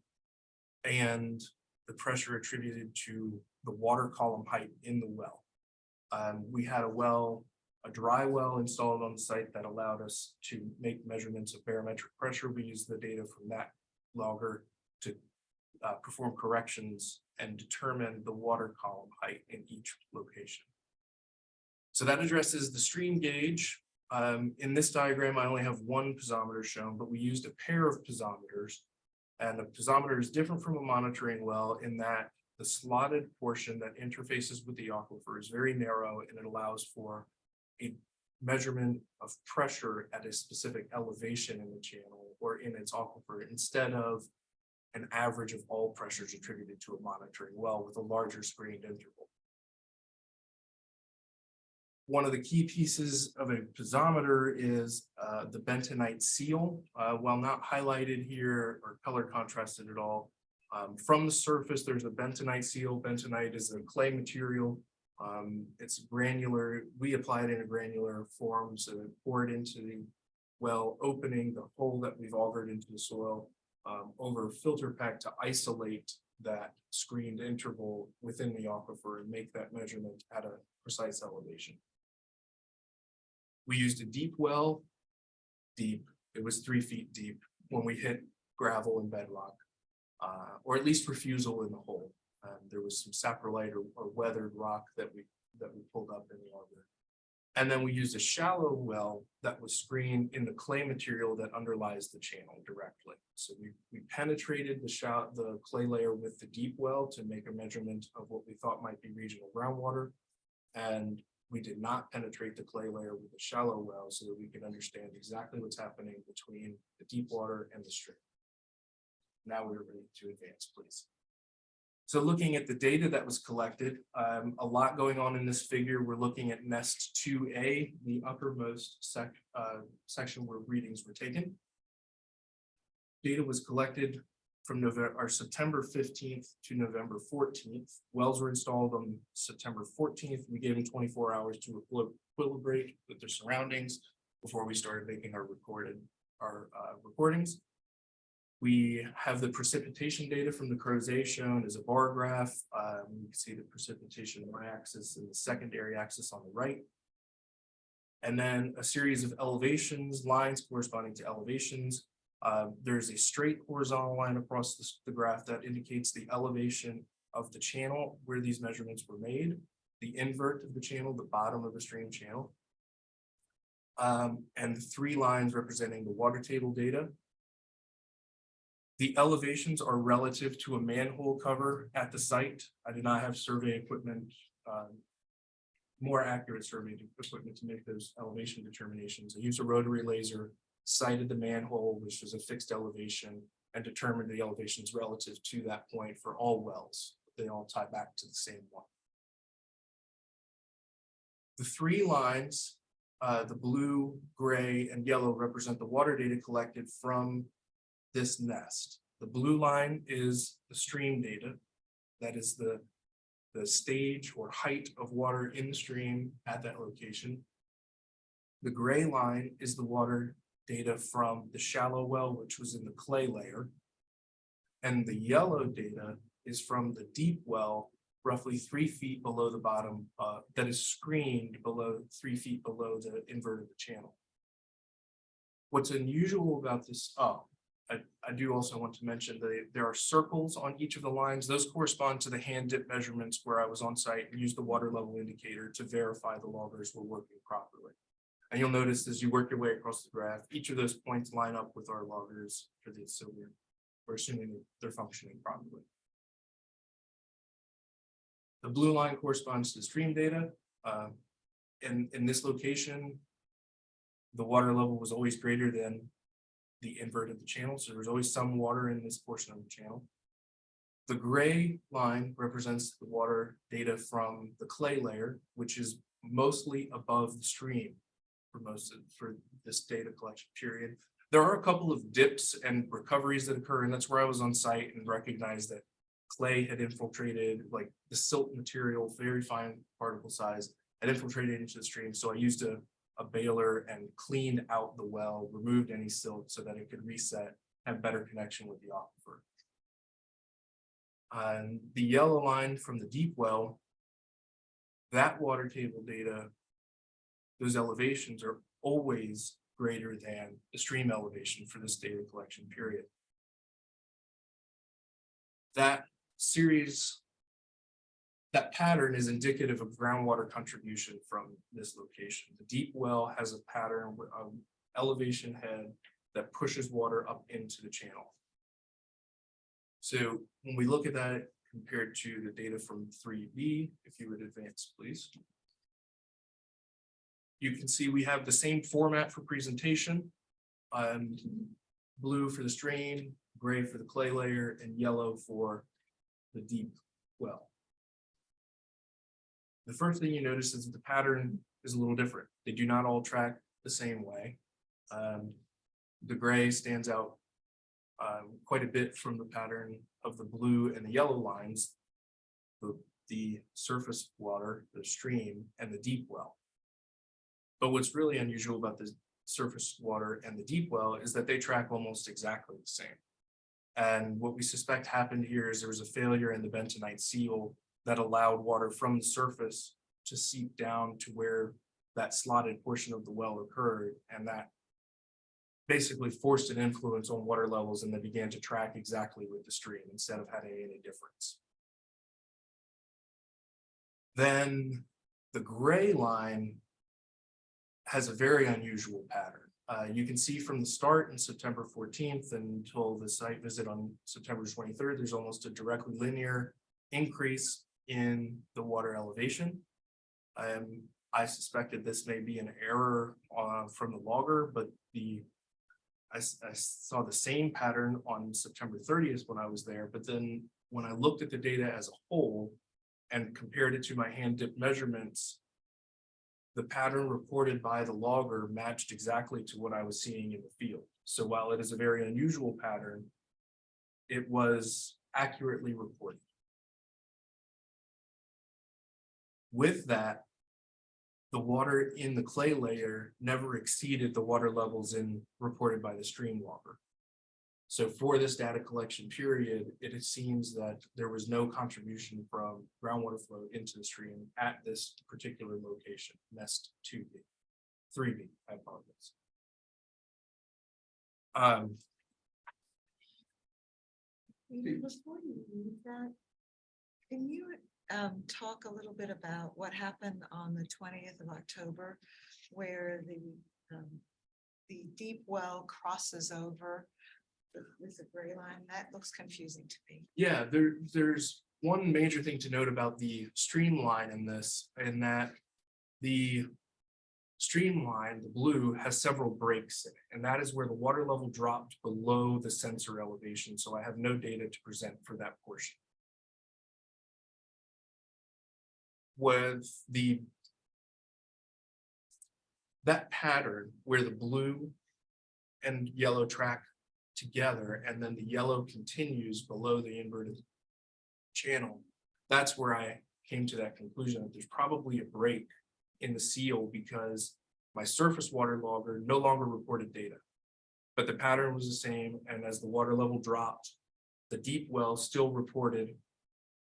[SPEAKER 5] and the pressure attributed to the water column height in the well. We had a dry well installed on the site that allowed us to make measurements of barometric pressure. We used the data from that logger to perform corrections and determine the water column height in each location. So that addresses the stream gauge. In this diagram, I only have one piezometer shown, but we used a pair of piezometers. And a piezometer is different from a monitoring well in that the slotted portion that interfaces with the aquifer is very narrow, and it allows for a measurement of pressure at a specific elevation in the channel or in its aquifer, instead of an average of all pressures attributed to a monitoring well with a larger screened interval. One of the key pieces of a piezometer is the bentonite seal. While not highlighted here or color contrasted at all, from the surface, there's a bentonite seal. Bentonite is a clay material. It's granular. We apply it in a granular form, so pour it into the well, opening the hole that we've augered into the soil over a filter pack to isolate that screened interval within the aquifer and make that measurement at a precise elevation. We used a deep well, deep. It was 3 feet deep when we hit gravel and bedrock, or at least refusal in the hole. There was some saprolite or weathered rock that we pulled up in the auger. And then we used a shallow well that was screened in the clay material that underlies the channel directly. So we penetrated the clay layer with the deep well to make a measurement of what we thought might be regional groundwater. And we did not penetrate the clay layer with the shallow well so that we could understand exactly what's happening between the deep water and the stream. Now we're ready to advance, please. So looking at the data that was collected, a lot going on in this figure. We're looking at nest 2A, the uppermost section where readings were taken. Data was collected from September 15th to November 14th. Wells were installed on September 14th. We gave them 24 hours to equilibrate with their surroundings before we started making our recordings. We have the precipitation data from the Crozet shown as a bar graph. You can see the precipitation y-axis and the secondary axis on the right. And then a series of elevations, lines corresponding to elevations. There's a straight horizontal line across the graph that indicates the elevation of the channel where these measurements were made, the invert of the channel, the bottom of the stream channel, and the 3 lines representing the water table data. The elevations are relative to a manhole cover at the site. I did not have survey equipment, more accurate survey equipment to make those elevation determinations. I used a rotary laser, sighted the manhole, which was a fixed elevation, and determined the elevations relative to that point for all wells. They all tie back to the same one. The 3 lines, the blue, gray, and yellow, represent the water data collected from this nest. The blue line is the stream data. That is the stage or height of water in the stream at that location. The gray line is the water data from the shallow well, which was in the clay layer. And the yellow data is from the deep well, roughly 3 feet below the bottom, that is screened below 3 feet below the invert of the channel. What's unusual about this, I do also want to mention that there are circles on each of the lines. Those correspond to the hand dip measurements where I was on site and used the water level indicator to verify the loggers were working properly. And you'll notice as you work your way across the graph, each of those points line up with our loggers for the, so we're assuming they're functioning properly. The blue line corresponds to the stream data. In this location, the water level was always greater than the invert of the channel, so there's always some water in this portion of the channel. The gray line represents the water data from the clay layer, which is mostly above the stream for this data collection period. There are a couple of dips and recoveries that occur, and that's where I was on site and recognized that clay had infiltrated, like the silt material, very fine particle size, had infiltrated into the stream. So I used a baler and cleaned out the well, removed any silt so that it could reset, have better connection with the aquifer. And the yellow line from the deep well, that water table data, those elevations are always greater than the stream elevation for this data collection period. That pattern is indicative of groundwater contribution from this location. The deep well has a pattern with an elevation head that pushes water up into the channel. So when we look at that compared to the data from 3B, if you would advance, please. You can see we have the same format for presentation. Blue for the stream, gray for the clay layer, and yellow for the deep well. The first thing you notice is that the pattern is a little different. They do not all track the same way. The gray stands out quite a bit from the pattern of the blue and the yellow lines, the surface water, the stream, and the deep well. But what's really unusual about the surface water and the deep well is that they track almost exactly the same. And what we suspect happened here is there was a failure in the bentonite seal that allowed water from the surface to seep down to where that slotted portion of the well occurred, and that basically forced an influence on water levels, and they began to track exactly with the stream instead of having any difference. Then the gray line has a very unusual pattern. You can see from the start in September 14th until the site visit on September 23rd, there's almost a directly linear increase in the water elevation. I suspected this may be an error from the logger, but I saw the same pattern on September 30th when I was there, but then when I looked at the data as a whole and compared it to my hand dip measurements, the pattern reported by the logger matched exactly to what I was seeing in the field. So while it is a very unusual pattern, it was accurately reported. With that, the water in the clay layer never exceeded the water levels reported by the stream logger. So for this data collection period, it seems that there was no contribution from groundwater flow into the stream at this particular location, nest 2B, 3B, I apologize.
[SPEAKER 1] Before you leave that, can you talk a little bit about what happened on the 20th of October, where the deep well crosses over with the gray line? That looks confusing to me.
[SPEAKER 5] Yeah, there's one major thing to note about the streamline in this, and that the streamline, the blue, has several breaks in it, and that is where the water level dropped below the sensor elevation. So I have no data to present for that portion. With that pattern where the blue and yellow track together, and then the yellow continues below the inverted channel. That's where I came to that conclusion that there's probably a break in the seal because my surface water logger no longer reported data. But the pattern was the same, and as the water level dropped, the deep well still reported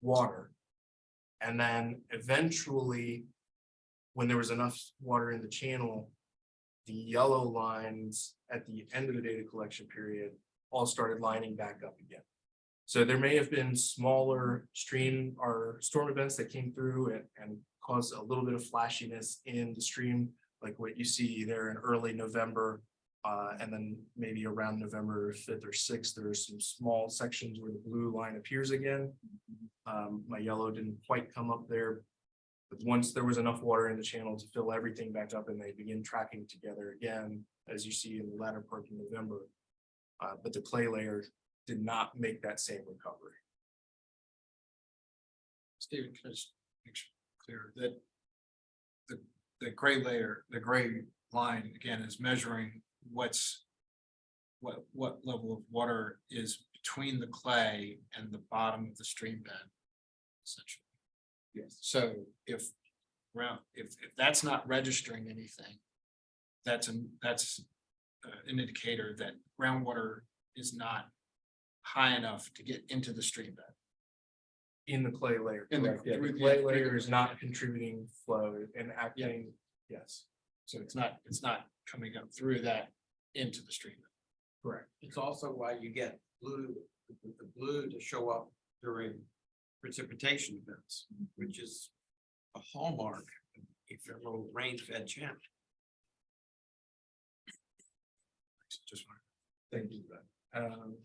[SPEAKER 5] water. And then eventually, when there was enough water in the channel, the yellow lines at the end of the data collection period all started lining back up again. So there may have been smaller stream or storm events that came through and caused a little bit of flashiness in the stream, like what you see there in early November. And then maybe around November 5th or 6th, there are some small sections where the blue line appears again. My yellow didn't quite come up there. But once there was enough water in the channel to fill everything back up and they begin tracking together again, as you see in the latter part of November. But the clay layer did not make that same recovery.
[SPEAKER 3] Stephen, can I just make sure clear that the gray layer, the gray line again is measuring what level of water is between the clay and the bottom of the stream bed, essentially.
[SPEAKER 5] Yes.
[SPEAKER 3] So if that's not registering anything, that's an indicator that groundwater is not high enough to get into the stream bed.
[SPEAKER 5] In the clay layer.
[SPEAKER 3] In the-
[SPEAKER 5] correct. Yeah,
[SPEAKER 3] through
[SPEAKER 5] the
[SPEAKER 3] the-
[SPEAKER 5] clay
[SPEAKER 3] through the
[SPEAKER 5] layer is
[SPEAKER 3] clay,
[SPEAKER 5] not
[SPEAKER 3] yeah.
[SPEAKER 5] contributing flow and acting, yes,
[SPEAKER 3] So it's not coming up through that into the stream bed.
[SPEAKER 5] correct.
[SPEAKER 4] It's also why you get the blue to show up during precipitation events, which is a hallmark of ephemeral rain-fed channel.
[SPEAKER 3] Just wanted-
[SPEAKER 5] Thank you for that.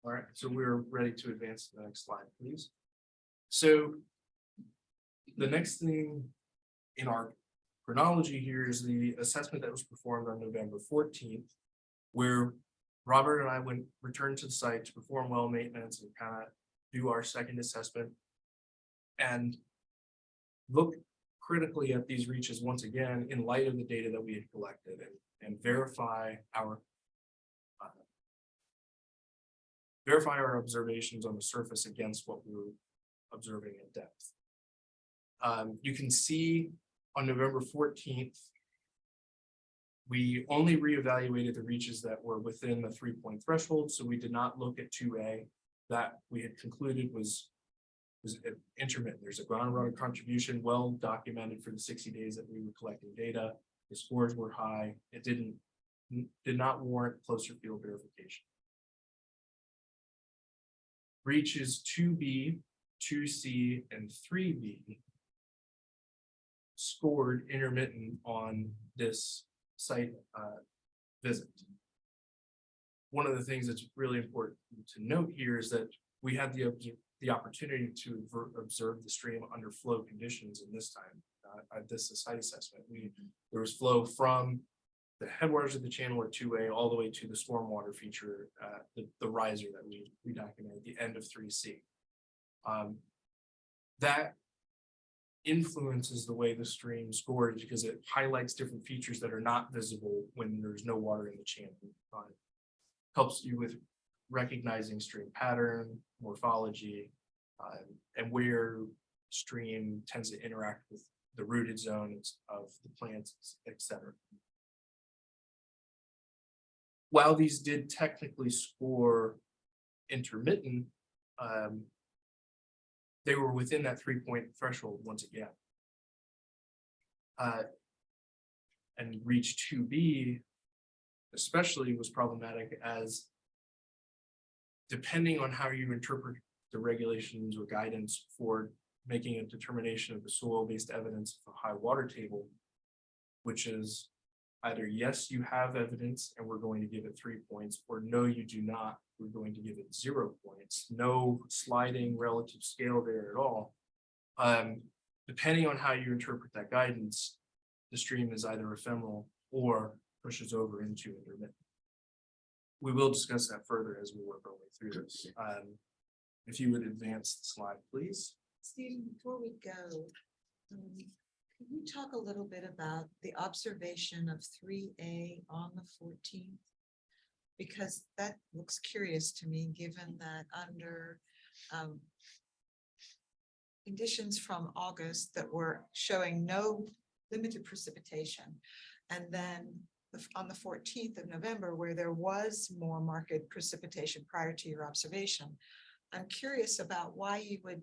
[SPEAKER 5] All right, so we're ready to advance to the next slide, please. So the next thing in our chronology here is the assessment that was performed on November 14th, where Robert and I returned to the site to perform well maintenance and kind of do our second assessment and look critically at these reaches once again in light of the data that we had collected and verify our observations on the surface against what we were observing at depth. You can see on November 14th, we only reevaluated the reaches that were within the 3-point threshold, so we did not look at 2A. That we had concluded was intermittent. There's a groundwater contribution well documented for the 60 days that we were collecting data. The scores were high. It did not warrant closer field verification. Reaches 2B, 2C, and 3B scored intermittent on this site visit. One of the things that's really important to note here is that we had the opportunity to observe the stream under flow conditions in this time at this site assessment. There was flow from the headwaters of the channel or 2A all the way to the stormwater feature, the riser that we documented at the end of 3C. That influences the way the stream scores because it highlights different features that are not visible when there's no water in the channel. Helps you with recognizing stream pattern, morphology, and where stream tends to interact with the rooted zones of the plants, etc. While these did technically score intermittent, they were within that 3-point threshold once again. And reach 2B especially was problematic as depending on how you interpret the regulations or guidance for making a determination of the soil-based evidence of a high water table, which is either yes, you have evidence and we're going to give it 3 points, or no, you do not, we're going to give it 0 points. No sliding relative scale there at all. Depending on how you interpret that guidance, the stream is either ephemeral or pushes over into intermittent. We will discuss that further as we work our way through this. If you would advance the slide, please.
[SPEAKER 1] Stephen, before we go, can you talk a little bit about the observation of 3A on the 14th? Because that looks curious to me, given that under conditions from August that were showing no limited precipitation. And then on the 14th of November, where there was more marked precipitation prior to your observation. I'm curious about why you would,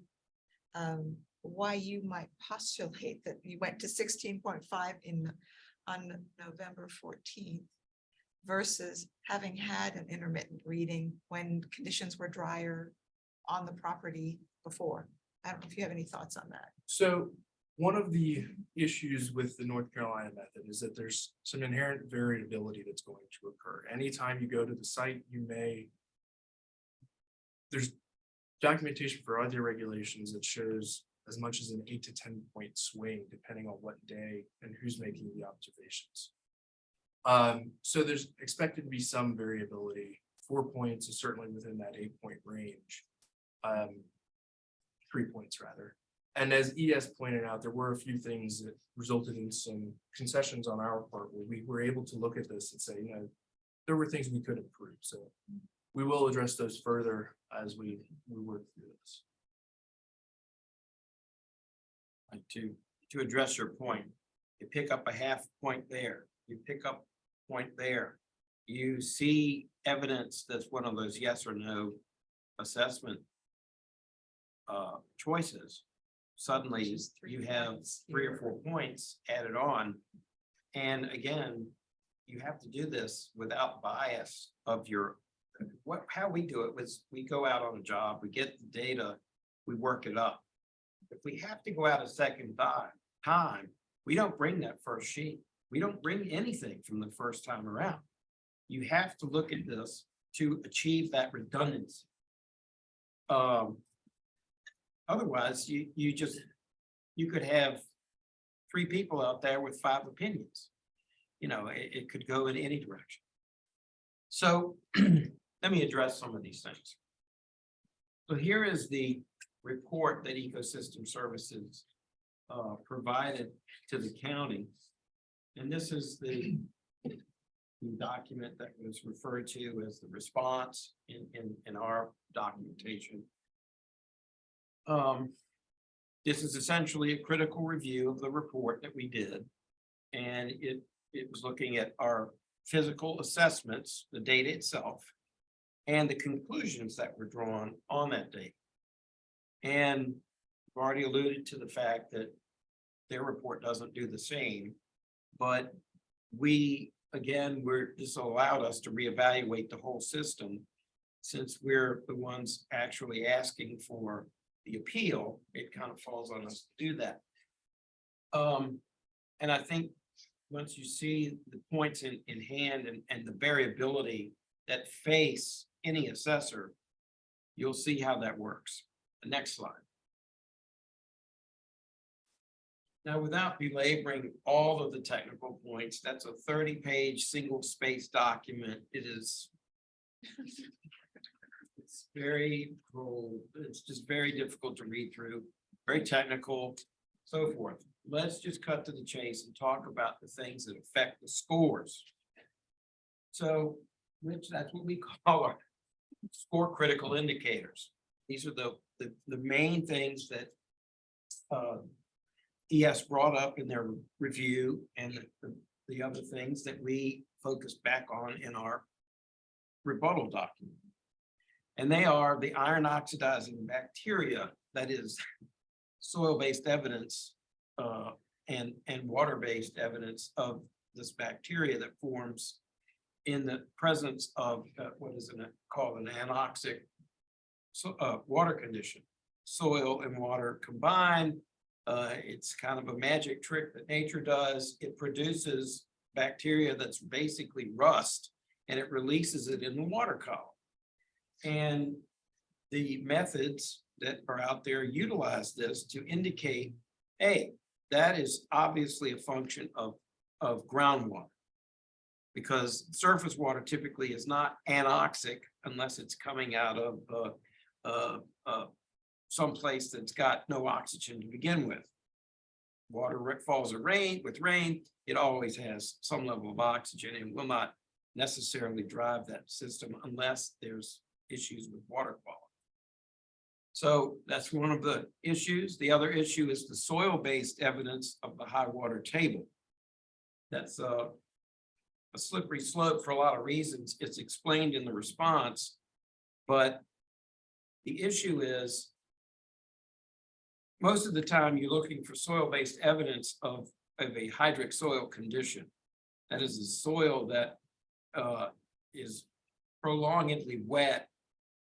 [SPEAKER 1] why you might postulate that you went to 16.5 on November 14th versus having had an intermittent reading when conditions were drier on the property before. I don't know if you have any thoughts on that.
[SPEAKER 5] So one of the issues with the North Carolina method is that there's some inherent variability that's going to occur. Anytime you go to the site, there's documentation for other regulations that shows as much as an 8 to 10 point swing, depending on what day and who's making the observations. So there's expected to be some variability. 4 points is certainly within that 8-point range. 3 points rather. And as ES pointed out, there were a few things that resulted in some concessions on our part where we were able to look at this and say, you know, there were things we could improve. So we will address those further as we work through this.
[SPEAKER 4] Like to address your point, you pick up a half point there, you pick up a point there. You see evidence that's one of those yes or no assessment choices. Suddenly you have 3 or 4 points added on. And again, you have to do this without bias of your, how we do it was we go out on a job, we get the data, we work it up. If we have to go out a second time, we don't bring that first sheet. We don't bring anything from the first time around. You have to look at this to achieve that redundancy. Otherwise, you could have 3 people out there with 5 opinions. You know, it could go in any direction. So let me address some of these things. So here is the report that Ecosystem Services provided to the county. And this is the document that was referred to as the response in our documentation. This is essentially a critical review of the report that we did. And it was looking at our physical assessments, the data itself, and the conclusions that were drawn on that data. And I've already alluded to the fact that their report doesn't do the same, but this allowed us to reevaluate the whole system. Since we're the ones actually asking for the appeal, it kind of falls on us to do that. And I think once you see the points in hand and the variability that face any assessor, you'll see how that works. The next slide. Now, without belaboring all of the technical points, that's a 30-page single-space document. It's very cold. It's just very difficult to read through, very technical, so forth. Let's just cut to the chase and talk about the things that affect the scores. So, that's what we call our score critical indicators. These are the main things that ES brought up in their review, and the other things that we focused back on in our rebuttal document. And they are the iron oxidizing bacteria, that is soil-based evidence and water-based evidence of this bacteria that forms in the presence of what is called an anoxic water condition. Soil and water combined. It's kind of a magic trick that nature does. It produces bacteria that's basically rust, and it releases it in the water column. And the methods that are out there utilize this to indicate, hey, that is obviously a function of groundwater, because surface water typically is not anoxic unless it's coming out of someplace that's got no oxygen to begin with. Water falls with rain, it always has some level of oxygen and will not necessarily drive that system unless there's issues with water quality. So that's one of the issues. The other issue is the soil-based evidence of the high water table. That's a slippery slope for a lot of reasons. It's explained in the response, but the issue is most of the time you're looking for soil-based evidence of a hydric soil condition. That is a soil that is prolongedly wet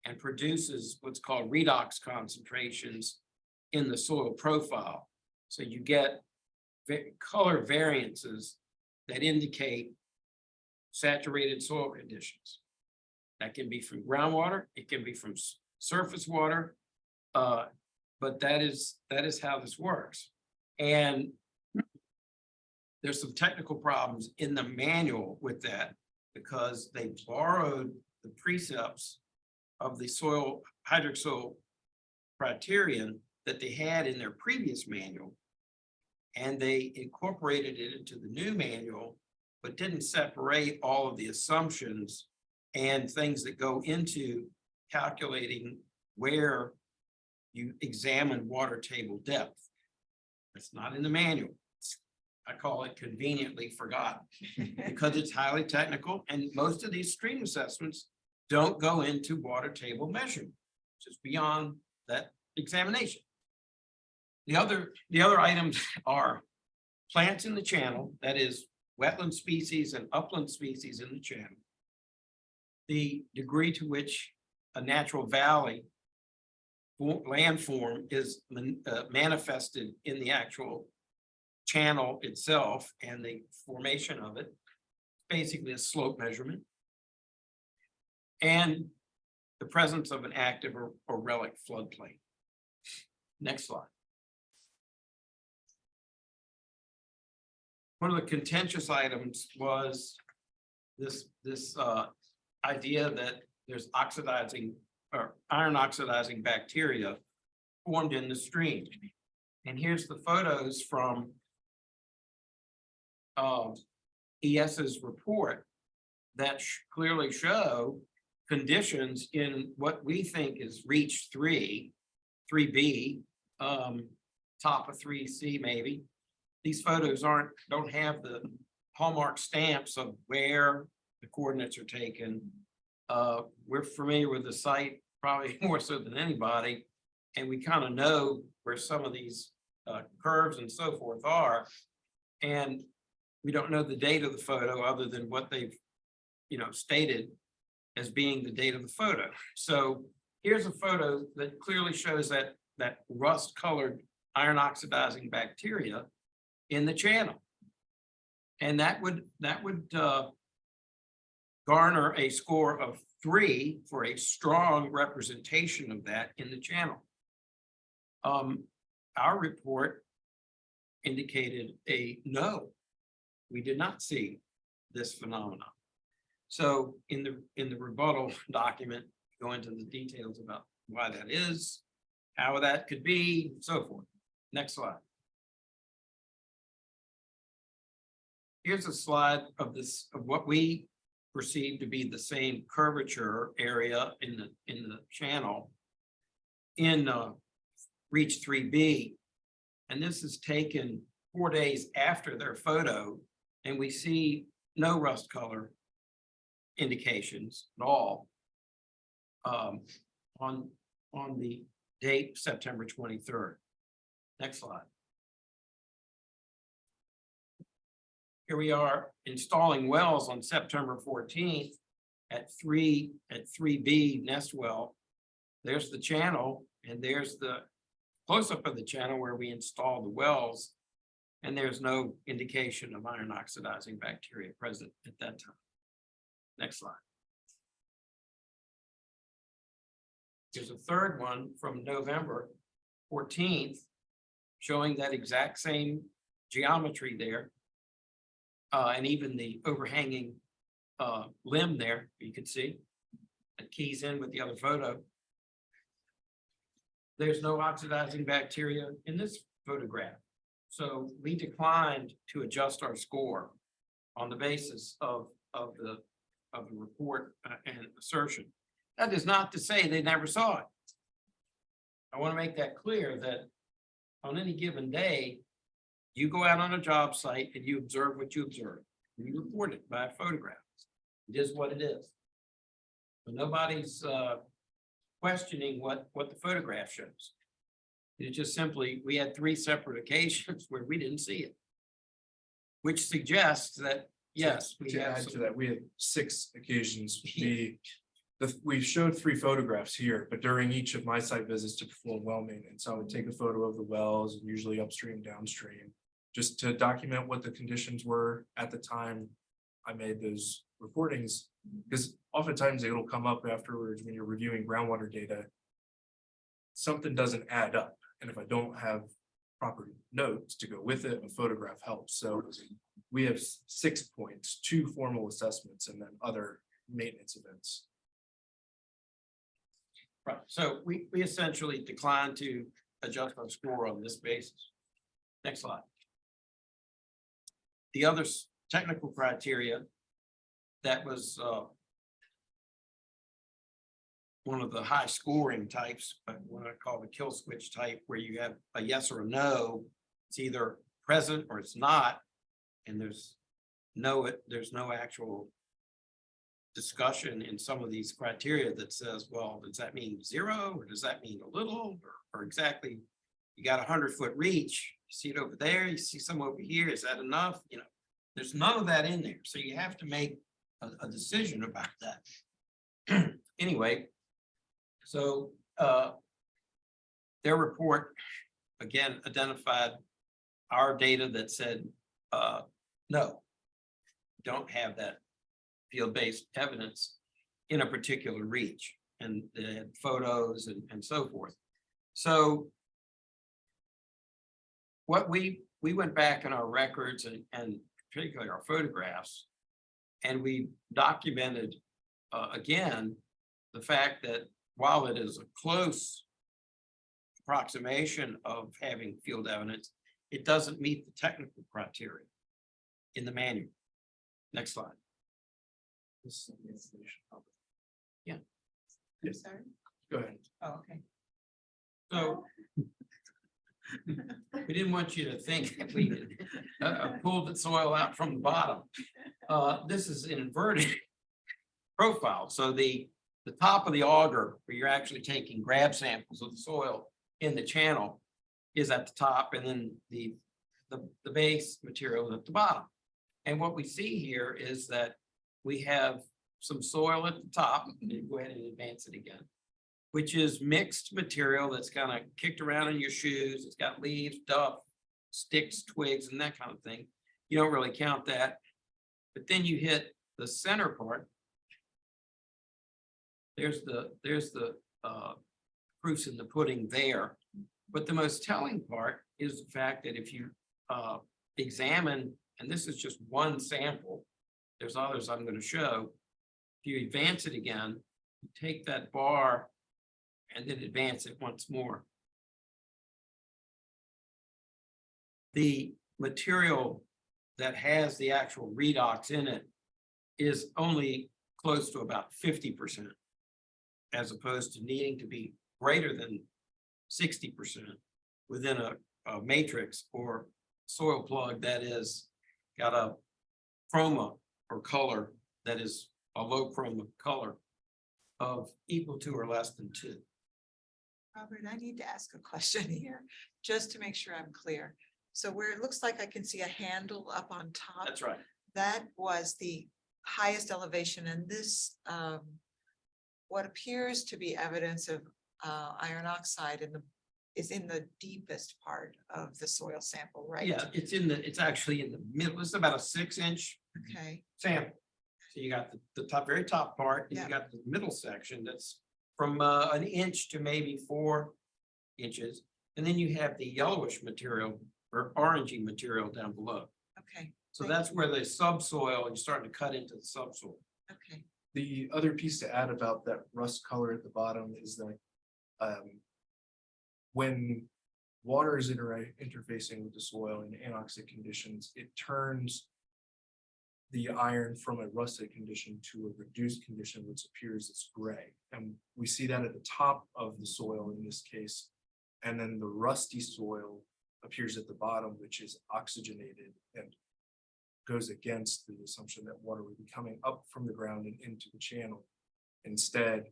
[SPEAKER 4] and produces what's called redox concentrations in the soil profile. So you get color variances that indicate saturated soil conditions. That can be from groundwater, it can be from surface water, but that is how this works. And there's some technical problems in the manual with that because they borrowed the precepts of the hydric soil criterion that they had in their previous manual. And they incorporated it into the new manual, but didn't separate all of the assumptions and things that go into calculating where you examine water table depth. It's not in the manual. I call it conveniently forgotten because it's highly technical and most of these stream assessments don't go into water table measurement, just beyond that examination. The other items are plants in the channel, that is wetland species and upland species in the channel. The degree to which a natural valley landform is manifested in the actual channel itself and the formation of it, basically a slope measurement. And the presence of an active or relic floodplain. Next slide. One of the contentious items was this idea that there's oxidizing or iron oxidizing bacteria formed in the stream. And here's the photos from ES's report that clearly show conditions in what we think is reach 3B, top of 3C maybe. These photos don't have the hallmark stamps of where the coordinates are taken. We're familiar with the site probably more so than anybody, and we kind of know where some of these curves and so forth are. And we don't know the date of the photo other than what they've, stated as being the date of the photo. So here's a photo that clearly shows that rust colored iron oxidizing bacteria in the channel. And that would garner a score of 3 for a strong representation of that in the channel. Our report indicated a no. We did not see this phenomenon. So in the rebuttal document, go into the details about why that is, how that could be, and so forth. Next slide. Here's a slide of what we perceive to be the same curvature area in the channel in reach 3B. And this is taken 4 days after their photo, and we see no rust color indications at all on the date September 23rd. Next slide. Here we are installing wells on September 14th at 3B nest well. There's the channel, and there's the close-up of the channel where we installed the wells, and there's no indication of iron oxidizing bacteria present at that time. Next slide. Here's a third one from November 14th, showing that exact same geometry there. And even the overhanging limb there, you can see, that keys in with the other photo. There's no oxidizing bacteria in this photograph. So we declined to adjust our score on the basis of the of the report and assertion. That is not to say they never saw it. I want to make that clear that on any given day, you go out on a job site and you observe what you observe. And you report it by a photograph. It is what it is. But nobody's questioning what the photograph shows. It's just simply, we had 3 separate occasions where we didn't see it. Which suggests that, yes, we
[SPEAKER 5] To
[SPEAKER 4] have
[SPEAKER 5] add to
[SPEAKER 4] some,
[SPEAKER 5] that, we had 6 occasions. We showed 3 photographs here, but during each of my site visits to perform well maintenance, I would take a photo of the wells, and usually upstream, downstream, just to document what the conditions were at the time I made those reportings. Because oftentimes it'll come up afterwards when you're reviewing groundwater data. Something doesn't add up, and if I don't have proper notes to go with it, a photograph helps. So we have 6 points, 2 formal assessments, and then other maintenance events.
[SPEAKER 4] right, so we essentially declined to adjust our score on this basis. Next slide. The other technical criteria that was one of the high scoring types, but what I call the kill switch type, where you have a yes or a no, it's either present or it's not, and there's no actual discussion in some of these criteria that says, well, does that mean 0 or does that mean a little or exactly? You got 100-foot reach, you see it over there, you see some over here, is that enough? You know, there's none of that in there, so you have to make a decision about that. Anyway, so their report again identified our data that said no, don't have that field-based evidence in a particular reach, and they had photos and so forth. So what we went back in our records and particularly our photographs, and we documented again the fact that while it is a close approximation of having field evidence, it doesn't meet the technical criteria in the manual. Next slide.
[SPEAKER 5] This is the information.
[SPEAKER 1] I'm sorry.
[SPEAKER 5] Go ahead.
[SPEAKER 1] Oh, okay.
[SPEAKER 4] So we didn't want you to think that we pulled the soil out from the bottom. This is an inverted profile. So the top of the auger, where you're actually taking grab samples of the soil in the channel, is at the top, and then the base material is at the bottom. And what we see here is that we have some soil at the top. Go ahead and advance it again, which is mixed material that's kind of kicked around in your shoes. It's got leaves, duff, sticks, twigs, and that kind of thing. You don't really count that. But then you hit the center part. There's the proofs in the pudding there. But the most telling part is the fact that if you examine, and this is just one sample, there's others I'm going to show. If you advance it again, you take that bar and then advance it once more. The material that has the actual redox in it is only close to about 50%, as opposed to needing to be greater than 60% within a matrix or soil plug that is got a chroma or color that is a low chroma color of equal to or less than 2.
[SPEAKER 1] Robert, I need to ask a question here, just to make sure I'm clear. So where it looks like I can see a handle up on top.
[SPEAKER 4] That's right.
[SPEAKER 1] That was the highest elevation, and this, what appears to be evidence of iron oxide is in the deepest part of the soil sample, right?
[SPEAKER 4] Yeah, it's actually in the middle. It's about a 6-inch
[SPEAKER 1] Okay,
[SPEAKER 4] sample. So you got the top, very top part, and
[SPEAKER 1] Yeah.
[SPEAKER 4] you got the middle section that's from an inch to maybe 4 inches. And then you have the yellowish material or orangey material down below.
[SPEAKER 1] okay,
[SPEAKER 4] So
[SPEAKER 1] Thank
[SPEAKER 4] that's where the subsoil, you're starting to cut into the subsoil.
[SPEAKER 1] okay.
[SPEAKER 5] The other piece to add about that rust color at the bottom is that when water is interfacing with the soil in anoxic conditions, it turns the iron from a rusted condition to a reduced condition, which appears as gray. And we see that at the top of the soil in this case. And then the rusty soil appears at the bottom, which is oxygenated and goes against the assumption that water would be coming up from the ground and into the channel. Instead,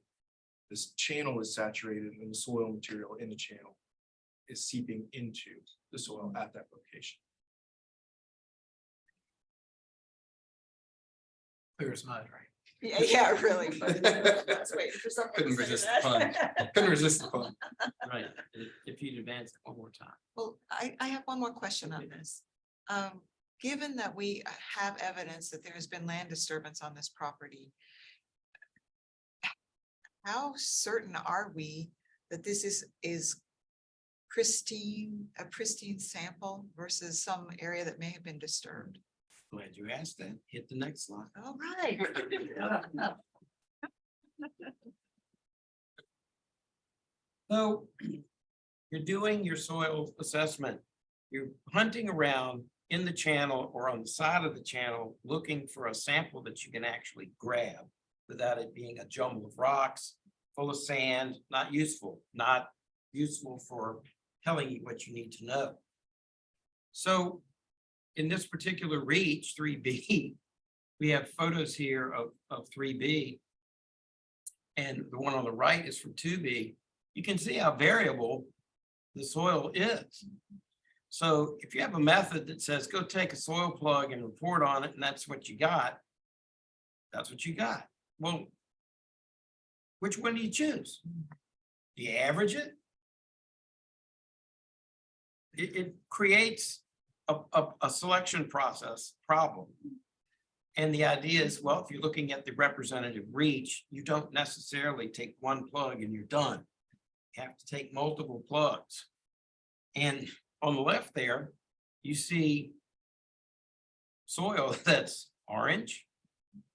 [SPEAKER 5] this channel is saturated and the soil material in the channel is seeping into the soil at that location.
[SPEAKER 4] Clear as mud, right?
[SPEAKER 1] Yeah, really. Let's wait for someone to
[SPEAKER 3] Couldn't
[SPEAKER 1] say
[SPEAKER 3] resist
[SPEAKER 1] that.
[SPEAKER 3] the pun. Couldn't resist the fun.
[SPEAKER 4] Right, if you'd advance it one more time.
[SPEAKER 1] Well, I have one more question on this. Given that we have evidence that there has been land disturbance on this property, how certain are we that this is pristine, a pristine sample versus some area that may have been disturbed?
[SPEAKER 4] Glad you asked that. Hit the next slide.
[SPEAKER 1] All right.
[SPEAKER 4] So you're doing your soil assessment. You're hunting around in the channel or on the side of the channel, looking for a sample that you can actually grab without it being a jumble of rocks full of sand, not useful for telling you what you need to know. So in this particular reach, 3B, we have photos here of 3B. And the one on the right is from 2B. You can see how variable the soil is. So if you have a method that says, go take a soil plug and report on it, and that's what you got, that's what you got. Well, which one do you choose? Do you average it? It creates a selection process problem. And the idea is, well, if you're looking at the representative reach, you don't necessarily take one plug and you're done. You have to take multiple plugs. And on the left there, you see soil that's orange,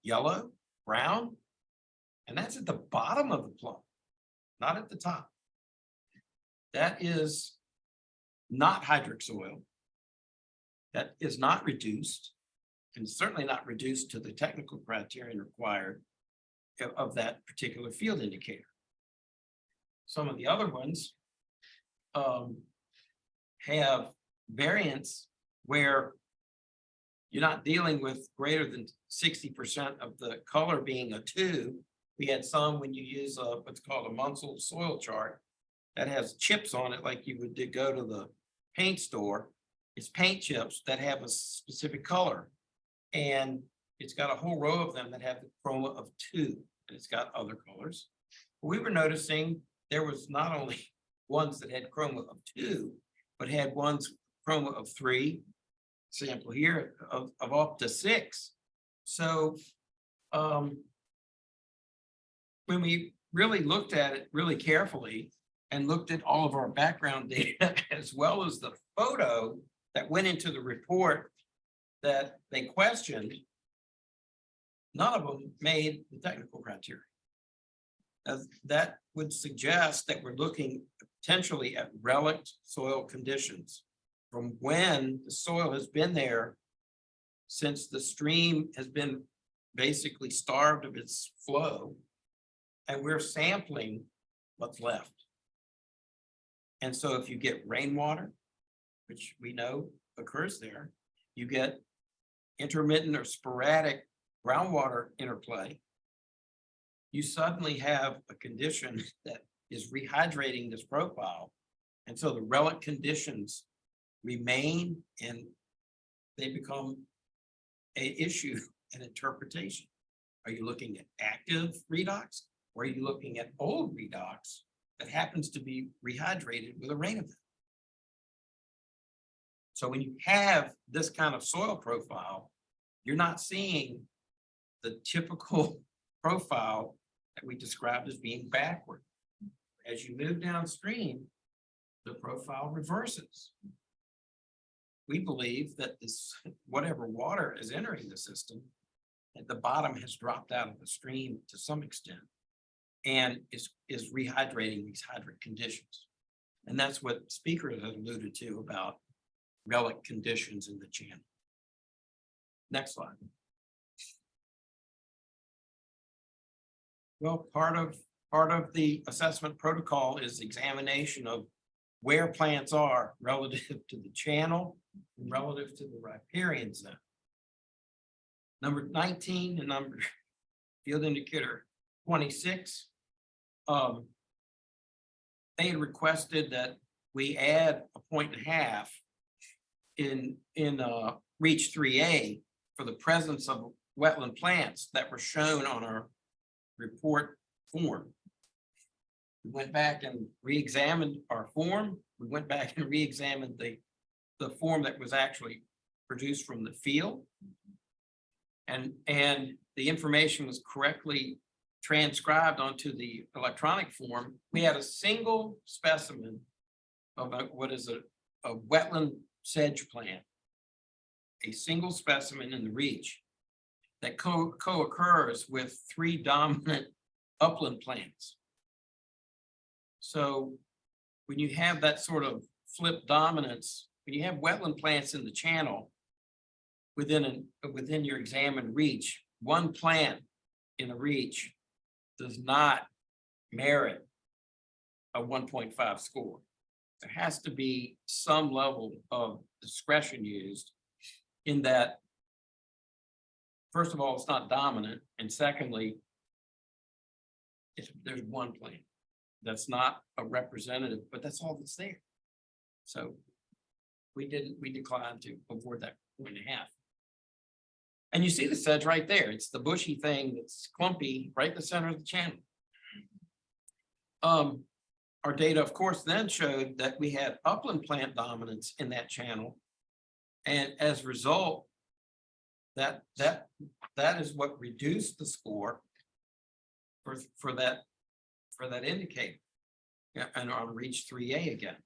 [SPEAKER 4] yellow, brown, and that's at the bottom of the plug, not at the top. That is not hydric soil. That is not reduced, and certainly not reduced to the technical criterion required of that particular field indicator. Some of the other ones have variants where you're not dealing with greater than 60% of the color being a 2. We had some when you use what's called a Munsell soil chart that has chips on it, like you would go to the paint store. It's paint chips that have a specific color, and it's got a whole row of them that have the chroma of 2, and it's got other colors. We were noticing there was not only ones that had chroma of 2, but had ones chroma of 3, sample here of up to 6. So when we really looked at it really carefully and looked at all of our background data as well as the photo that went into the report that they questioned, none of them made the technical criteria. That would suggest that we're looking potentially at relict soil conditions from when the soil has been there since the stream has been basically starved of its flow, and we're sampling what's left. And so if you get rainwater, which we know occurs there, you get intermittent or sporadic groundwater interplay, you suddenly have a condition that is rehydrating this profile. And so the relic conditions remain and they become an issue and interpretation. Are you looking at active redox, or are you looking at old redox that happens to be rehydrated with a rain event? So when you have this kind of soil profile, you're not seeing the typical profile that we described as being backward. As you move downstream, the profile reverses. We believe that this, whatever water is entering the system, at the bottom has dropped out of the stream to some extent and is rehydrating these hydric conditions. And that's what speaker has alluded to about relic conditions in the channel. Next slide. Well, part of the assessment protocol is examination of where plants are relative to the channel, and relative to the riparian zone. Number 19 and number field indicator 26. They had requested that we add a 1.5 in reach 3A for the presence of wetland plants that were shown on our report form. We went back and re-examined our form. We went back and re-examined the form that was actually produced from the field. And the information was correctly transcribed onto the electronic form. We had a single specimen of what is a wetland sedge plant. A single specimen in the reach that co-occurs with 3 dominant upland plants. So when you have that sort of flip dominance, when you have wetland plants in the channel within your examined reach, one plant in a reach does not merit a 1.5 score. There has to be some level of discretion used in that. First of all, it's not dominant, and secondly, there's one plant that's not a representative, but that's all that's there. So we declined to award that 1.5. And you see the sedge right there. It's the bushy thing that's clumpy right in the center of the channel. Our data, of course, then showed that we had upland plant dominance in that channel. And as a result, that is what reduced the score for that indicator. Yeah, and on reach 3A again.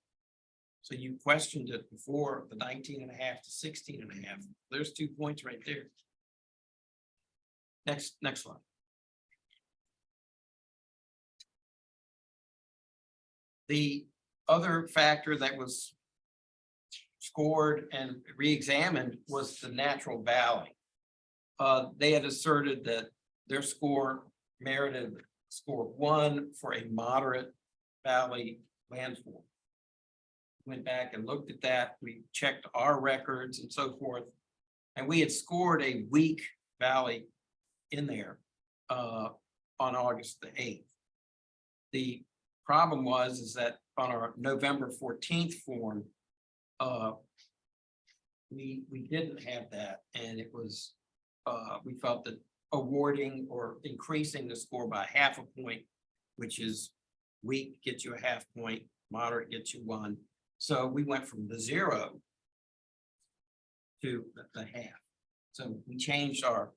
[SPEAKER 4] So you questioned it before, the 19.5 to 16.5. There's 2 points right there. Next slide. The other factor that was scored and re-examined was the natural valley. They had asserted that their score merited score 1 for a moderate valley landform. Went back and looked at that. We checked our records and so forth. And we had scored a weak valley in there on August the 8th. The problem is that on our November 14th form, we didn't have that, and it was we felt that awarding or increasing the score by 0.5 point, which is weak gets you a 0.5 point, moderate gets you 1. So we went from the 0 to the 0.5. So we changed our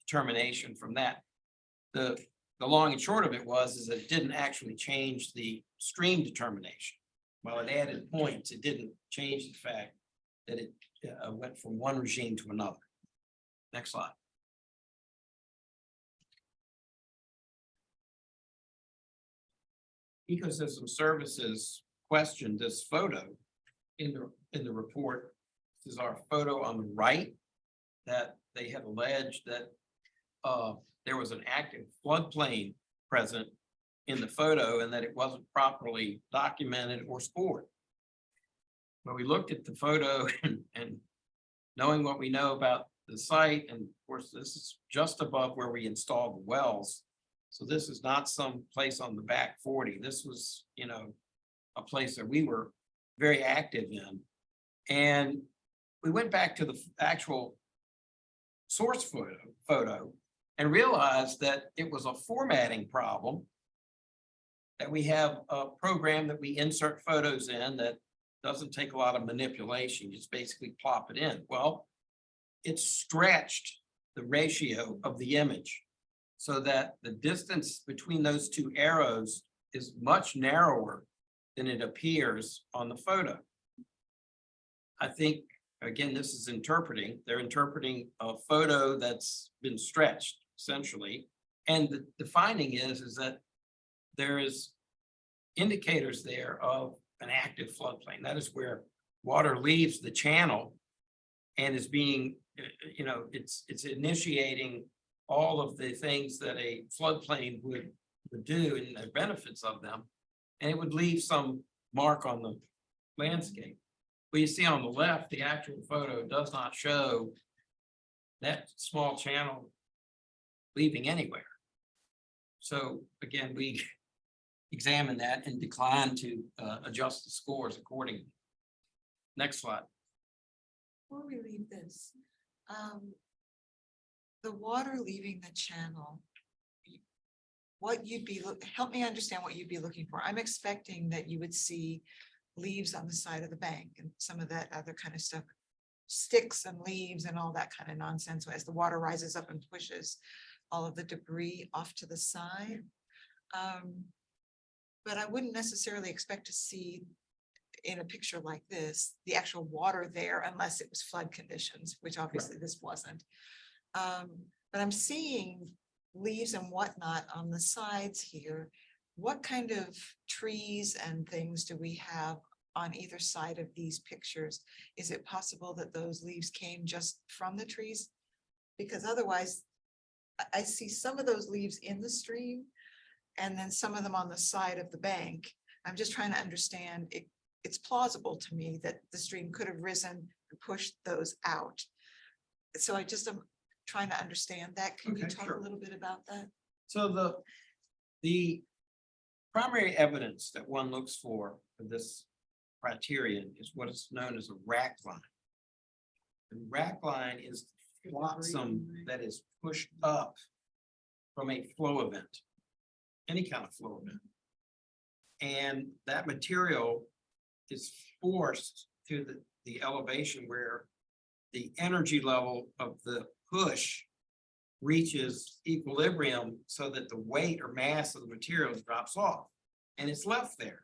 [SPEAKER 4] determination from that. The long and short of it is that it didn't actually change the stream determination. While it added points, it didn't change the fact that it went from one regime to another. Next slide. Ecosystem Services questioned this photo in the report. This is our photo on the right, that they had alleged that there was an active floodplain present in the photo and that it wasn't properly documented or scored. But we looked at the photo and knowing what we know about the site, and of course, this is just above where we installed the wells. So this is not some place on the back 40. This was, a place that we were very active in. And we went back to the actual source photo and realized that it was a formatting problem, that we have a program that we insert photos in that doesn't take a lot of manipulation. You just basically plop it in. Well, it stretched the ratio of the image so that the distance between those 2 arrows is much narrower than it appears on the photo. I think, again, this is interpreting. They're interpreting a photo that's been stretched, essentially. And the finding is that there is indicators there of an active floodplain. That is where water leaves the channel and is being, it's initiating all of the things that a floodplain would would do and the benefits of them. And it would leave some mark on the landscape. But you see on the left, the actual photo does not show that small channel leaving anywhere. So again, we examined that and declined to adjust the scores accordingly. Next slide.
[SPEAKER 6] Before we leave this, the water leaving the channel. What you'd be, help me understand what you'd be looking for. I'm expecting that you would see leaves on the side of the bank and some of that other kind of stuff. Sticks and leaves and all that kind of nonsense as the water rises up and pushes all of the debris off to the side. But I wouldn't necessarily expect to see in a picture like this, the actual water there unless it was flood conditions, which obviously this wasn't. But I'm seeing leaves and whatnot on the sides here. What kind of trees and things do we have on either side of these pictures? Is it possible that those leaves came just from the trees? Because otherwise, I see some of those leaves in the stream and then some of them on the side of the bank. I'm just trying to understand it. It's plausible to me that the stream could have risen and pushed those out. So I just am trying to understand that. Can you
[SPEAKER 4] Okay,
[SPEAKER 6] talk
[SPEAKER 4] sure.
[SPEAKER 6] a little bit about that?
[SPEAKER 4] So the primary evidence that one looks for this criterion is what is known as a rack line. The rack line is the flotsam that is pushed up from a flow event, any kind of flow event. And that material is forced to the elevation where the energy level of the push reaches equilibrium so that the weight or mass of the material drops off and it's left there.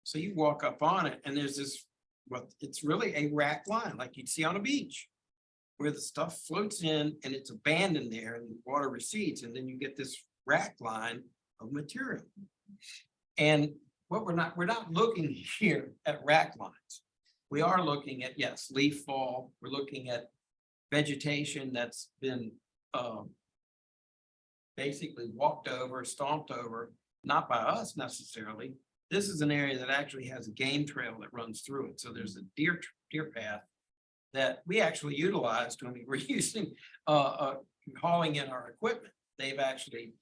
[SPEAKER 4] So you walk up on it and there's this, well, it's really a rack line like you'd see on a beach where the stuff floats in and it's abandoned there and the water recedes. And then you get this rack line of material. And what we're not looking here at rack lines. We are looking at, yes, leaf fall. We're looking at vegetation that's been basically walked over, stomped over, not by us necessarily. This is an area that actually has a game trail that runs through it. So there's a deer path that we actually utilized when we were using hauling in our equipment. They've actually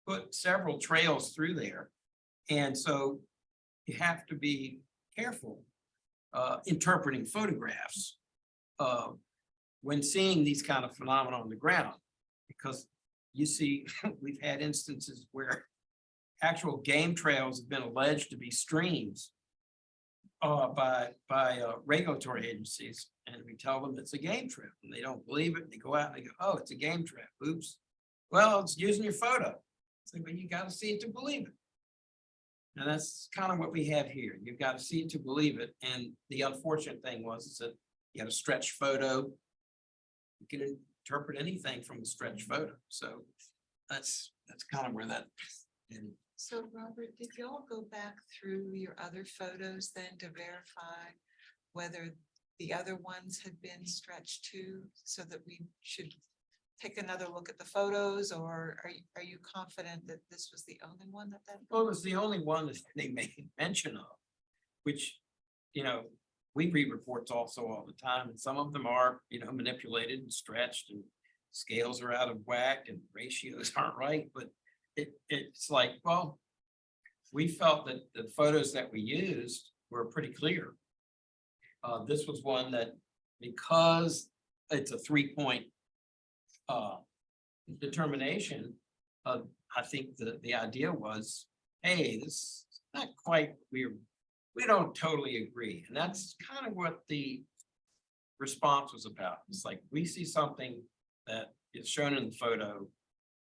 [SPEAKER 4] put several trails through there. And so you have to be careful interpreting photographs when seeing these kind of phenomena on the ground, because you see, we've had instances where actual game trails have been alleged to be streams by regulatory agencies, and we tell them it's a game trail, and they don't believe it. They go out and they go, "Oh, it's a game trail. Oops. Well, it's using your photo." So, but you got to see it to believe it. And that's kind of what we have here. You've got to see it to believe it. And the unfortunate thing was that you had a stretch photo. You can interpret anything from a stretch photo. So that's kind of where that. And
[SPEAKER 6] So Robert, did y'all go back through your other photos then to verify whether the other ones had been stretched too, so that we should take another look at the photos, or are you confident that this was the only one that?
[SPEAKER 4] well, it was the only one that they made mention of, which, you know, we read reports also all the time, and some of them are, you know, manipulated and stretched, and scales are out of whack and ratios aren't right. But it's like, well, we felt that the photos that we used were pretty clear. This was one that, because it's a 3-point determination, I think the idea was, hey, this is not quite, we don't totally agree. And that's kind of what the response was about. It's like, we see something that is shown in the photo.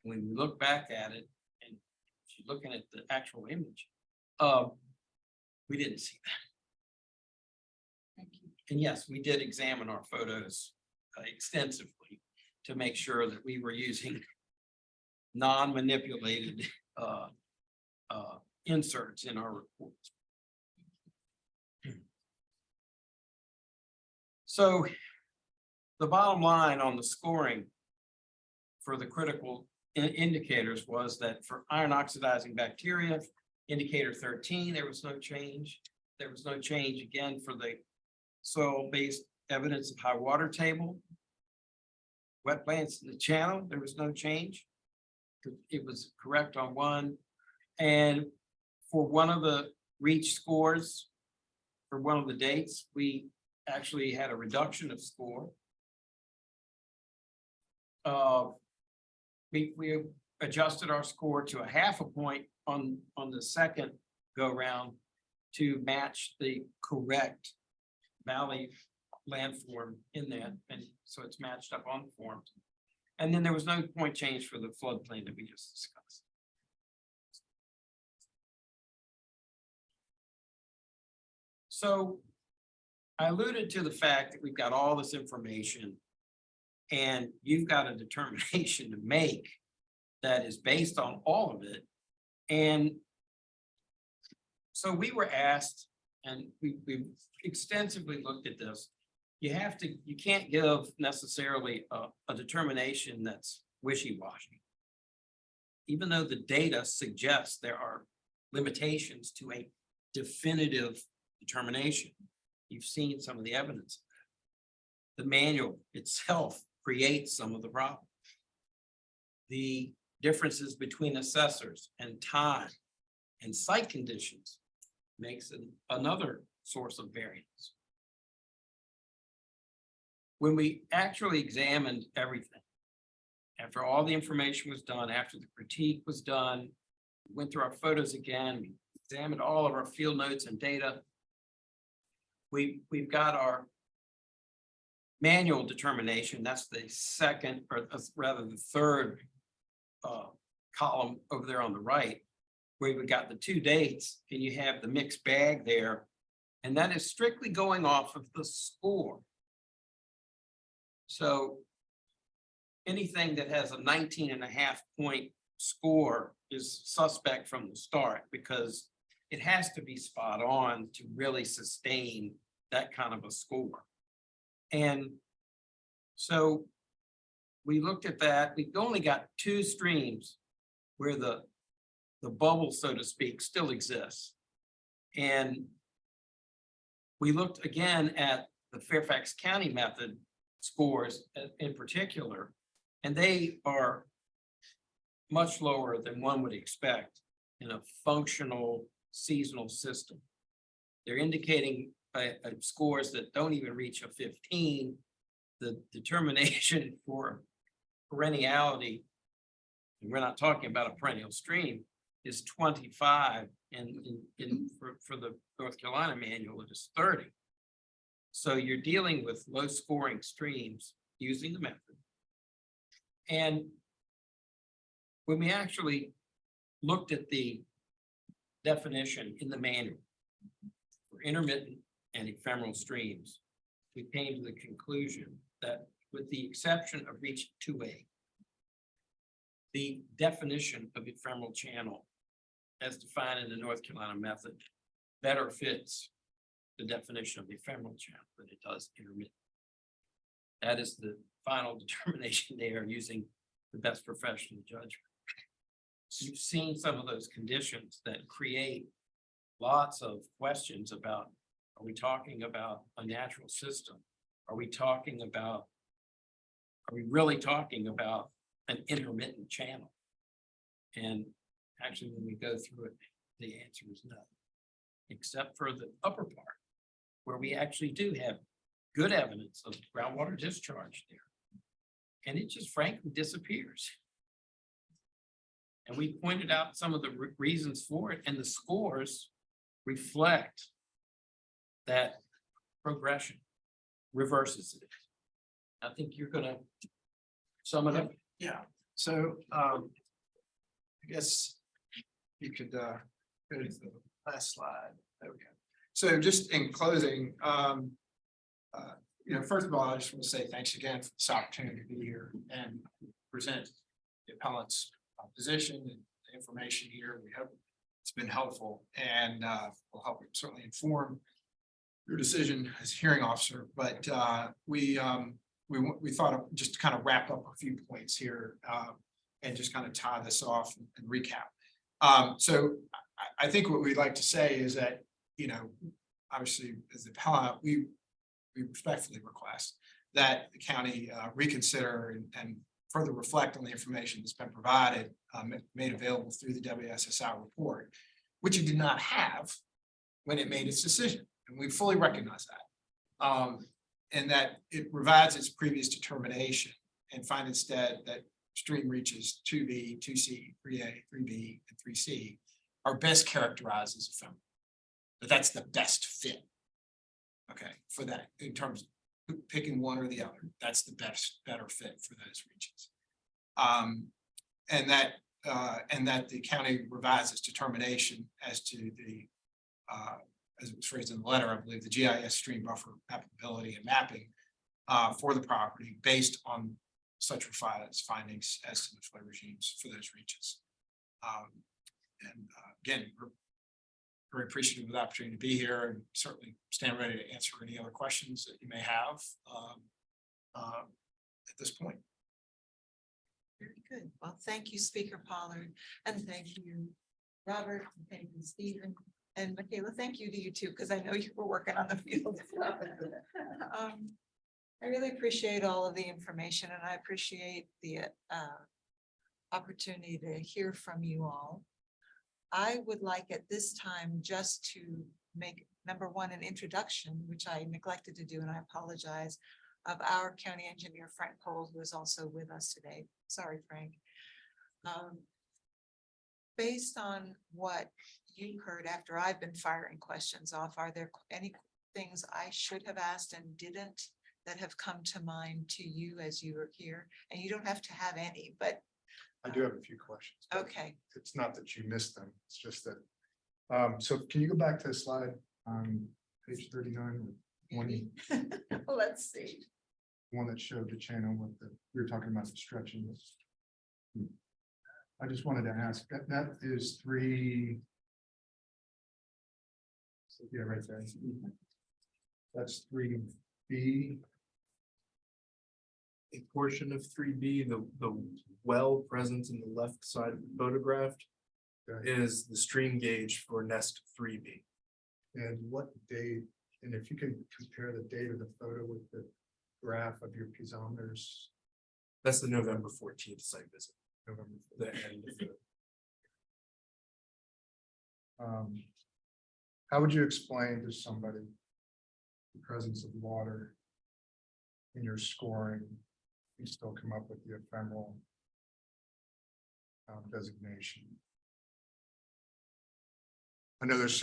[SPEAKER 4] When we look back at it and she's looking at the actual image, we didn't see that.
[SPEAKER 6] Thank you.
[SPEAKER 4] And yes, we did examine our photos extensively to make sure that we were using non-manipulated inserts in our reports. So the bottom line on the scoring for the critical indicators was that for iron oxidizing bacteria, indicator 13, there was no change. There was no change again for the soil-based evidence of high water table. Wetlands in the channel, there was no change. It was correct on one. And for one of the reach scores, for one of the dates, we actually had a reduction of score. We adjusted our score to a half a point on the second go round to match the correct valley landform in that, and so it's matched up on the form. And then there was no point change for the floodplain that we just discussed. So I alluded to the fact that we've got all this information and you've got a determination to make that is based on all of it. And so we were asked, and we extensively looked at this. You can't give necessarily a determination that's wishy-washy. Even though the data suggests there are limitations to a definitive determination. You've seen some of the evidence. The manual itself creates some of the problems. The differences between assessors and time and site conditions makes another source of variance. When we actually examined everything, after all the information was done, after the critique was done, went through our photos again, we examined all of our field notes and data. We've got our manual determination. That's the second, or rather the third column over there on the right, where we've got the two dates and you have the mixed bag there. And that is strictly going off of the score. So anything that has a 19.5 point score is suspect from the start, because it has to be spot on to really sustain that kind of a score. And so we looked at that. We've only got two streams where the bubble, so to speak, still exists. And we looked again at the Fairfax County method scores in particular, and they are much lower than one would expect in a functional seasonal system. They're indicating scores that don't even reach a 15. The determination for perenniality, and we're not talking about a perennial stream, is 25, and for the North Carolina manual, it is 30. So you're dealing with low scoring streams using the method. And when we actually looked at the definition in the manual for intermittent and ephemeral streams, we came to the conclusion that with the exception of reach 2A, the definition of ephemeral channel as defined in the North Carolina method better fits the definition of the ephemeral channel than it does intermittent. That is the final determination. They are using the best professional judgment. You've seen some of those conditions that create lots of questions about, are we talking about a natural system? Are we really talking about an intermittent channel? And actually, when we go through it, the answer is no, except for the upper part, where we actually do have good evidence of groundwater discharge there. And it just frankly disappears. And we pointed out some of the reasons for it, and the scores reflect that progression, reverses it. I think you're gonna sum it up.
[SPEAKER 3] Yeah, so I guess you could go to the last slide. There we go. So just in closing, first of all, I just want to say thanks again for this opportunity to be here and present the appellant's position and the information here. We hope it's been helpful and will help certainly inform your decision as hearing officer. But we thought of just to kind of wrap up a few points here. and just kind of tie this off and recap. So I think what we'd like to say is that, you know, obviously, as the appellant, we respectfully request that the county reconsider and further reflect on the information that's been provided, made available through the WSSI report, which it did not have when it made its decision, and we fully recognize that. And that it revises its previous determination and find instead that stream reaches 2B, 2C, 3A, 3B, and 3C are best characterized as ephemeral. That's the best fit. Okay, for that, in terms of picking one or the other, that's the better fit for those regions. And that the county revises determination as to the, as it was phrased in the letter, I believe, the GIS stream buffer applicability and mapping for the property based on such revised findings as to the flow regimes for those regions. Again, we're very appreciative of the opportunity to be here and certainly stand ready to answer any other questions that you may have at this point.
[SPEAKER 6] Very good. Well, thank you, Speaker Pollard, and thank you, Robert, and thank you, Stephen, and Michaela, thank you to you too, because I know you were working on the field. I really appreciate all of the information, and I appreciate the opportunity to hear from you all. I would like at this time just to make, number one, an introduction, which I neglected to do, and I apologize, of our county engineer, Frank Cole, who is also with us today. Sorry, Frank. Based on what you heard after I've been firing questions off, are there any things I should have asked and didn't that have come to mind to you as you were here? And you don't have to have any, but
[SPEAKER 7] I do have a few questions. but
[SPEAKER 6] okay.
[SPEAKER 7] It's not that you missed them, it's just that. So can you go back to the slide on page 39, or 20,
[SPEAKER 6] Let's see.
[SPEAKER 7] one that showed the channel with the, we were talking about the stretching. I just wanted to ask, that is 3. Yeah, right there. That's 3B.
[SPEAKER 5] A portion of 3B, the well present in the left side of the photograph is the stream gauge for nest 3B.
[SPEAKER 7] And what date, and if you can compare the date of the photo with the graph of your piezometers.
[SPEAKER 5] That's the November 14th site visit,
[SPEAKER 7] November.
[SPEAKER 5] the end of the.
[SPEAKER 7] How would you explain to somebody the presence of water in your scoring? You still come up with the ephemeral designation. I know there's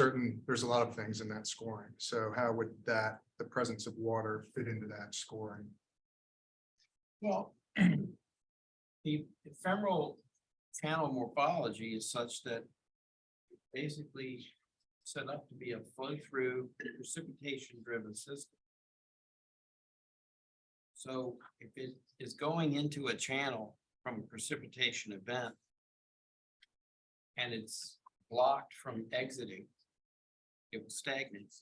[SPEAKER 7] a lot of things in that scoring. So how would the presence of water fit into that scoring?
[SPEAKER 4] Well, the ephemeral channel morphology is such that basically set up to be a flow through precipitation driven system. So if it is going into a channel from a precipitation event and it's blocked from exiting, it will stagnate.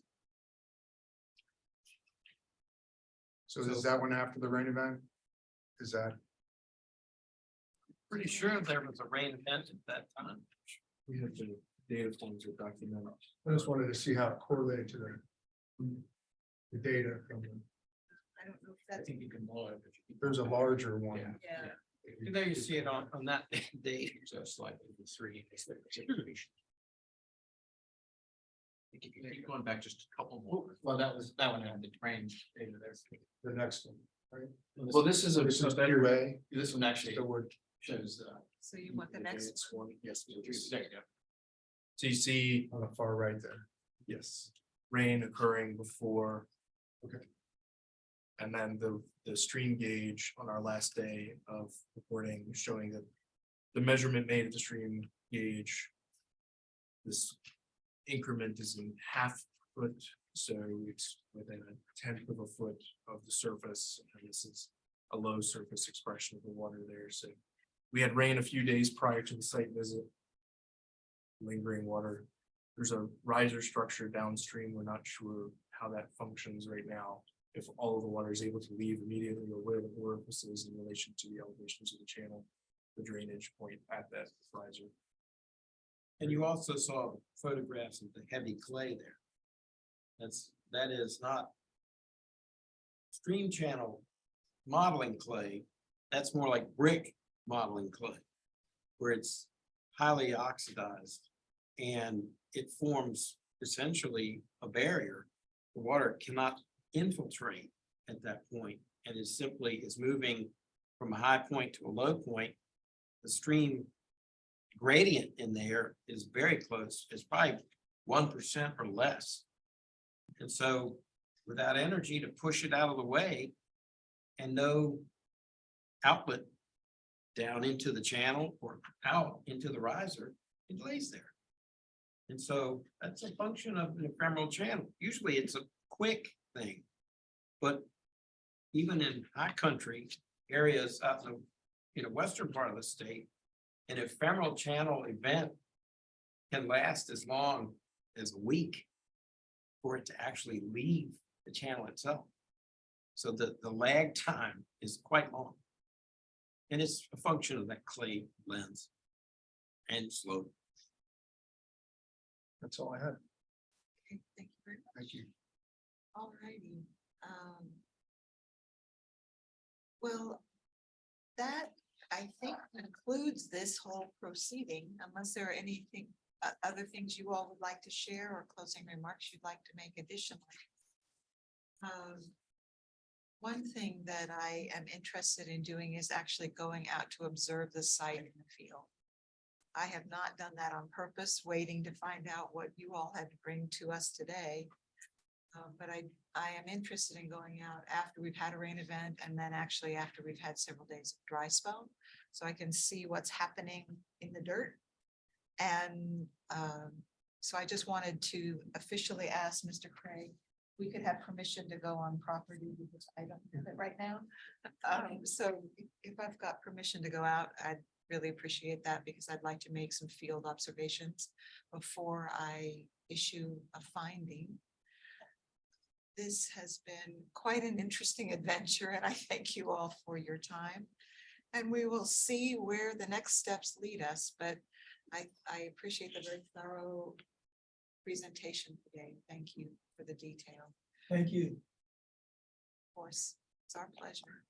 [SPEAKER 7] So is that one after the rain event? Is that?
[SPEAKER 4] Pretty sure there was a rain event at that time.
[SPEAKER 5] We have the data points are documented.
[SPEAKER 7] I just wanted to see how it correlated to the data from the,
[SPEAKER 6] I don't know if
[SPEAKER 4] I
[SPEAKER 6] that's.
[SPEAKER 4] think you can blow it.
[SPEAKER 7] there's a larger one.
[SPEAKER 6] Yeah.
[SPEAKER 4] There you see it on that date.
[SPEAKER 2] So slightly the 3. Keep going back just a couple more.
[SPEAKER 4] Well, that one had the range data there.
[SPEAKER 7] The next one, right?
[SPEAKER 5] Well, this is
[SPEAKER 7] This is
[SPEAKER 5] better.
[SPEAKER 7] QA.
[SPEAKER 4] This one actually
[SPEAKER 7] So we're
[SPEAKER 4] shows,
[SPEAKER 6] So you want the next one?
[SPEAKER 2] Yes.
[SPEAKER 4] there you go.
[SPEAKER 5] So you see,
[SPEAKER 7] on the far right there.
[SPEAKER 5] yes, rain occurring before.
[SPEAKER 7] Okay.
[SPEAKER 5] And then the stream gauge on our last day of reporting showing that the measurement made at the stream gauge. This increment is in ½ foot, so it's within a 1/10 of a foot of the surface, and this is a low surface expression of the water there. So we had rain a few days prior to the site visit. Lingering water. There's a riser structure downstream. We're not sure how that functions right now. If all of the water is able to leave immediately or where the orifice is in relation to the elevations of the channel. the drainage point at that riser.
[SPEAKER 4] And you also saw photographs of the heavy clay there. That is not stream channel modeling clay. That's more like brick modeling clay, where it's highly oxidized and it forms essentially a barrier. The water cannot infiltrate at that point and is moving from a high point to a low point. The stream gradient in there is very close. It's probably 1% or less. And so without energy to push it out of the way and no outlet down into the channel or out into the riser, it lays there. And so that's a function of an ephemeral channel. Usually it's a quick thing. But even in high country areas out in the western part of the state, an ephemeral channel event can last as long as a week for it to actually leave the channel itself. So the lag time is quite long. And it's a function of that clay lens and slope.
[SPEAKER 7] That's all I had.
[SPEAKER 6] Okay, thank you very much.
[SPEAKER 7] Thank you.
[SPEAKER 6] All righty. Well, that I think concludes this whole proceeding, unless there are anything, other things you all would like to share or closing remarks you'd like to make additionally. One thing that I am interested in doing is actually going out to observe the site in the field. I have not done that on purpose, waiting to find out what you all had to bring to us today. But I am interested in going out after we've had a rain event and then actually after we've had several days of dry spell. So I can see what's happening in the dirt. And so I just wanted to officially ask Mr. Craig, we could have permission to go on property because I don't have it right now. So if I've got permission to go out, I'd really appreciate that because I'd like to make some field observations before I issue a finding. This has been quite an interesting adventure and I thank you all for your time. And we will see where the next steps lead us, but I appreciate the very thorough presentation today. Thank you for the detail.
[SPEAKER 8] Thank you.
[SPEAKER 6] Of course, it's our pleasure.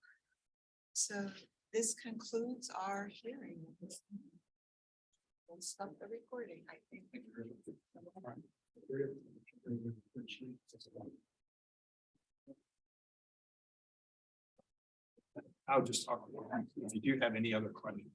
[SPEAKER 6] So this concludes our hearing. We'll stop the recording, I think.
[SPEAKER 3] I'll just talk about that. If you do have any other questions.